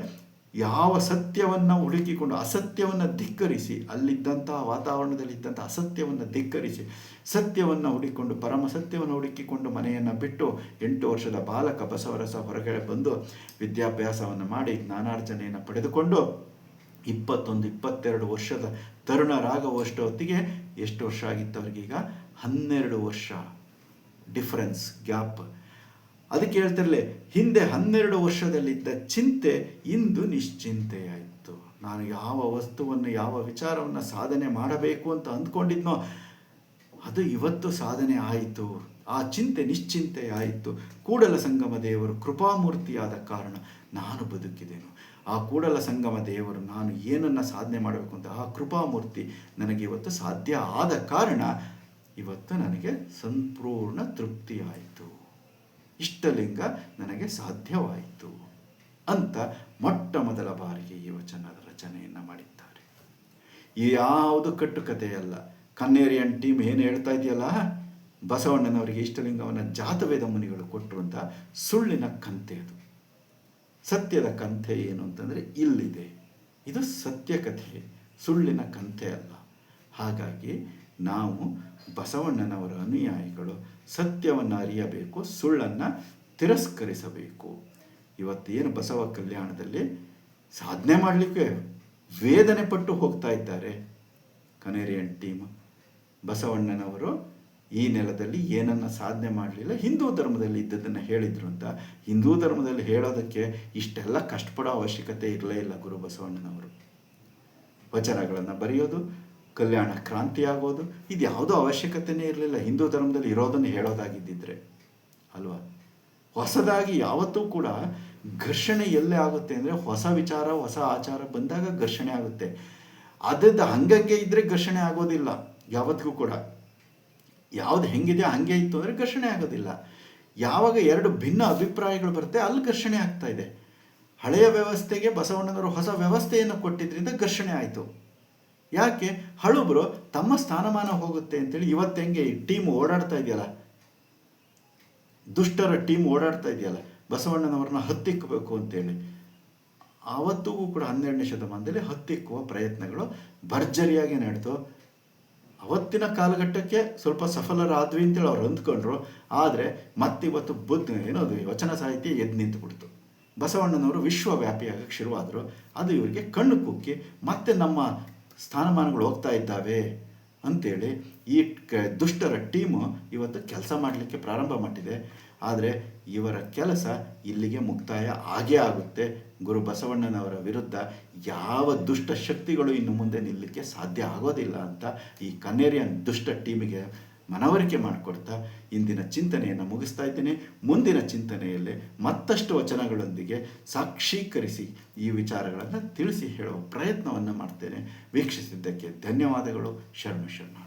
ಯಾವ ಸತ್ಯವನ್ನು ಹುಡುಕಿಕೊಂಡು ಅಸತ್ಯವನ್ನು ಧಿಕ್ಕರಿಸಿ, ಅಲ್ಲಿದ್ದಂಥ ವಾತಾವರಣದಲ್ಲಿದ್ದಂಥ ಅಸತ್ಯವನ್ನು ಧಿಕ್ಕರಿಸಿ ಸತ್ಯವನ್ನು ಹುಡುಕಿಕೊಂಡು ಪರಮ ಸತ್ಯವನ್ನು ಹುಡುಕಿಕೊಂಡು ಮನೆಯನ್ನು ಬಿಟ್ಟು 8 ವರ್ಷದ ಬಾಲಕ ಬಸವರಸ ಹೊರಗಡೆ ಬಂದು ವಿದ್ಯಾಭ್ಯಾಸವನ್ನು ಮಾಡಿ ಜ್ಞಾನಾರ್ಜನೆಯನ್ನು ಪಡೆದುಕೊಂಡು 21-22 ವರ್ಷದ ತರುಣರಾಗುವಷ್ಟು ಹೊತ್ತಿಗೆ ಎಷ್ಟು ವರ್ಷ ಆಗಿತ್ತು ಅವ್ರಿಗೀಗ? 12 ವರ್ಷ ಡಿಫರೆನ್ಸ್, ಗ್ಯಾಪ್. ಅದಕ್ಕೆ ಹೇಳ್ತಿರಲೇ, ಹಿಂದೆ 12 ವರ್ಷದಲ್ಲಿದ್ದ ಚಿಂತೆ ಇಂದು ನಿಶ್ಚಿಂತೆಯಾಯಿತು. ನಾನು ಯಾವ ವಸ್ತುವನ್ನು, ಯಾವ ವಿಚಾರವನ್ನು ಸಾಧನೆ ಮಾಡಬೇಕು ಅಂತ ಅಂದ್ಕೊಂಡಿದ್ನೋ ಅದು ಇವತ್ತು ಸಾಧನೆ ಆಯಿತು. ಆ ಚಿಂತೆ ನಿಶ್ಚಿಂತೆ ಆಯಿತು. ಕೂಡಲ ಸಂಗಮ ದೇವರು ಕೃಪಾಮೂರ್ತಿಯಾದ ಕಾರಣ ನಾನು ಬದುಕಿದೆನು. ಆ ಕೂಡಲ ಸಂಗಮ ದೇವರು ನಾನು ಏನನ್ನು ಸಾಧನೆ ಮಾಡಬೇಕು ಅಂತ ಆ ಕೃಪಾಮೂರ್ತಿ ನನಗೆ ಇವತ್ತು ಸಾಧ್ಯ ಆದ ಕಾರಣ ಇವತ್ತು ನನಗೆ ಸಂಪೂರ್ಣ ತೃಪ್ತಿ ಆಯಿತು. ಇಷ್ಟಲಿಂಗ ನನಗೆ ಸಾಧ್ಯವಾಯಿತು ಅಂತ ಮೊಟ್ಟ ಮೊದಲ ಬಾರಿಗೆ ಈ ವಚನದ ರಚನೆಯನ್ನು ಮಾಡಿದ್ದಾರೆ. ಯಾವುದು ಕಟ್ಟುಕತೆಯಲ್ಲ. ಕನ್ನೇರಿಯನ್ ಟೀಮ್ ಏನು ಹೇಳ್ತಾ ಇದೆಯಲ್ಲ, ಬಸವಣ್ಣನವರಿಗೆ ಇಷ್ಟಲಿಂಗವನ್ನು ಜಾತವೇದ ಮುನಿಗಳು ಕೊಟ್ಟರು ಅಂತ ಸುಳ್ಳಿನ ಕಂತೆ ಅದು. ಸತ್ಯದ ಕಂತೆ ಏನು ಅಂತಂದರೆ ಇಲ್ಲಿದೆ. ಇದು ಸತ್ಯ ಕಥೆ, ಸುಳ್ಳಿನ ಕಂತೆ ಅಲ್ಲ. ಹಾಗಾಗಿ ನಾವು ಬಸವಣ್ಣನವರ ಅನುಯಾಯಿಗಳು ಸತ್ಯವನ್ನು ಅರಿಯಬೇಕು, ಸುಳ್ಳನ್ನು ತಿರಸ್ಕರಿಸಬೇಕು. ಇವತ್ತೇನು ಬಸವ ಕಲ್ಯಾಣದಲ್ಲಿ ಸಾಧನೆ ಮಾಡಲಿಕ್ಕೆ ವೇದನೆ ಪಟ್ಟು ಹೋಗ್ತಾ ಇದ್ದಾರೆ ಕನೇರಿಯನ್ ಟೀಮ್. ಬಸವಣ್ಣನವರು ಈ ನೆಲದಲ್ಲಿ ಏನನ್ನು ಸಾಧನೆ ಮಾಡಲಿಲ್ಲ, ಹಿಂದೂ ಧರ್ಮದಲ್ಲಿ ಇದ್ದದನ್ನು ಹೇಳಿದರು ಅಂತ. ಹಿಂದೂ ಧರ್ಮದಲ್ಲಿ ಹೇಳೋದಕ್ಕೆ ಇಷ್ಟೆಲ್ಲ ಕಷ್ಟಪಡೋ ಅವಶ್ಯಕತೆ ಇರಲೇ ಇಲ್ಲ. ಗುರು ಬಸವಣ್ಣನವರು ವಚನಗಳನ್ನು ಬರೆಯೋದು, ಕಲ್ಯಾಣ ಕ್ರಾಂತಿ ಆಗೋದು, ಇದು ಯಾವುದೋ ಅವಶ್ಯಕತೆಯೇ ಇರಲಿಲ್ಲ ಹಿಂದೂ ಧರ್ಮದಲ್ಲಿ ಇರೋದನ್ನು ಹೇಳೋದಾಗಿದ್ದಿದ್ರೆ ಅಲ್ವಾ. ಹೊಸದಾಗಿ ಯಾವತ್ತೂ ಕೂಡ ಘರ್ಷಣೆ ಎಲ್ಲೇ ಆಗುತ್ತೆ ಅಂದರೆ ಹೊಸ ವಿಚಾರ, ಹೊಸ ಆಚಾರ ಬಂದಾಗ ಘರ್ಷಣೆ ಆಗುತ್ತೆ. ಅದದ್ದು ಹಂಗಂಗೆ ಇದ್ದರೆ ಘರ್ಷಣೆ ಆಗೋದಿಲ್ಲ ಯಾವತ್ತಿಗೂ ಕೂಡ. ಯಾವುದು ಹೆಂಗಿದೆ ಹಂಗೆ ಇತ್ತು ಅಂದರೆ ಘರ್ಷಣೆ ಆಗೋದಿಲ್ಲ. ಯಾವಾಗ 2 ಭಿನ್ನ ಅಭಿಪ್ರಾಯಗಳು ಬರುತ್ತೆ ಅಲ್ಲಿ ಘರ್ಷಣೆ ಆಗ್ತಾ ಇದೆ. ಹಳೆಯ ವ್ಯವಸ್ಥೆಗೆ ಬಸವಣ್ಣನವರು ಹೊಸ ವ್ಯವಸ್ಥೆಯನ್ನು ಕೊಟ್ಟಿದ್ದರಿಂದ ಘರ್ಷಣೆ ಆಯಿತು. ಯಾಕೆ? ಹಳುಬರು ತಮ್ಮ ಸ್ಥಾನಮಾನ ಹೋಗುತ್ತೆ ಅಂತೇಳಿ ಇವತ್ತು ಹೆಂಗೆ ಈ ಟೀಮ್ ಓಡಾಡ್ತಾ ಇದೆಯಲ್ಲ, ದುಷ್ಟರ ಟೀಮ್ ಓಡಾಡ್ತಾ ಇದೆಯಲ್ಲ, ಬಸವಣ್ಣನವ್ರನ್ನ ಹತ್ತಿಕ್ಕಬೇಕು ಅಂತೇಳಿ. ಆವತ್ತಿಗೂ ಕೂಡ 12ನೇ ಶತಮಾನದಲ್ಲಿ ಹತ್ತಿಕ್ಕುವ ಪ್ರಯತ್ನಗಳು ಭರ್ಜರಿಯಾಗಿ ನಡೆದು ಅವತ್ತಿನ ಕಾಲಘಟ್ಟಕ್ಕೆ ಸ್ವಲ್ಪ ಸಫಲರಾದ್ವಿ ಅಂತೇಳಿ ಅವ್ರು ಅಂದ್ಕೊಂಡ್ರು. ಆದರೆ ಮತ್ತಿವತ್ತು ಏನೋದು ವಚನ ಸಾಹಿತ್ಯ ಎದ್ದು ನಿಂತುಬಿಡ್ತು. ಬಸವಣ್ಣನವರು ವಿಶ್ವವ್ಯಾಪಿಯಾಗಕ್ಕೆ ಶುರುವಾದರು. ಅದು ಇವರಿಗೆ ಕಣ್ಣು ಕುಕ್ಕಿ ಮತ್ತೆ ನಮ್ಮ ಸ್ಥಾನಮಾನಗಳು ಹೋಗ್ತಾ ಇದ್ದಾವೆ ಅಂಥೇಳಿ ಈ ದುಷ್ಟರ ಟೀಮು ಇವತ್ತು ಕೆಲಸ ಮಾಡಲಿಕ್ಕೆ ಪ್ರಾರಂಭ ಮಾಡಿದೆ. ಆದರೆ ಇವರ ಕೆಲಸ ಇಲ್ಲಿಗೆ ಮುಕ್ತಾಯ ಆಗೇ ಆಗುತ್ತೆ. ಗುರು ಬಸವಣ್ಣನವರ ವಿರುದ್ಧ ಯಾವ ದುಷ್ಟ ಶಕ್ತಿಗಳು ಇನ್ನು ಮುಂದೆ ನಿಲ್ಲಕ್ಕೆ ಸಾಧ್ಯ ಆಗೋದಿಲ್ಲ ಅಂತ ಈ ಕನ್ನೇರಿಯನ್ ದುಷ್ಟ ಟೀಮಿಗೆ ಮನವರಿಕೆ ಮಾಡಿಕೊಡ್ತಾ ಇಂದಿನ ಚಿಂತನೆಯನ್ನು ಮುಗಿಸ್ತಾ ಇದ್ದೀನಿ. ಮುಂದಿನ ಚಿಂತನೆಯಲ್ಲಿ ಮತ್ತಷ್ಟು ವಚನಗಳೊಂದಿಗೆ ಸಾಕ್ಷೀಕರಿಸಿ ಈ ವಿಚಾರಗಳನ್ನು ತಿಳಿಸಿ ಹೇಳುವ ಪ್ರಯತ್ನವನ್ನು ಮಾಡ್ತೇನೆ. ವೀಕ್ಷಿಸಿದ್ದಕ್ಕೆ ಧನ್ಯವಾದಗಳು. ಶರಣು ಶರಣ.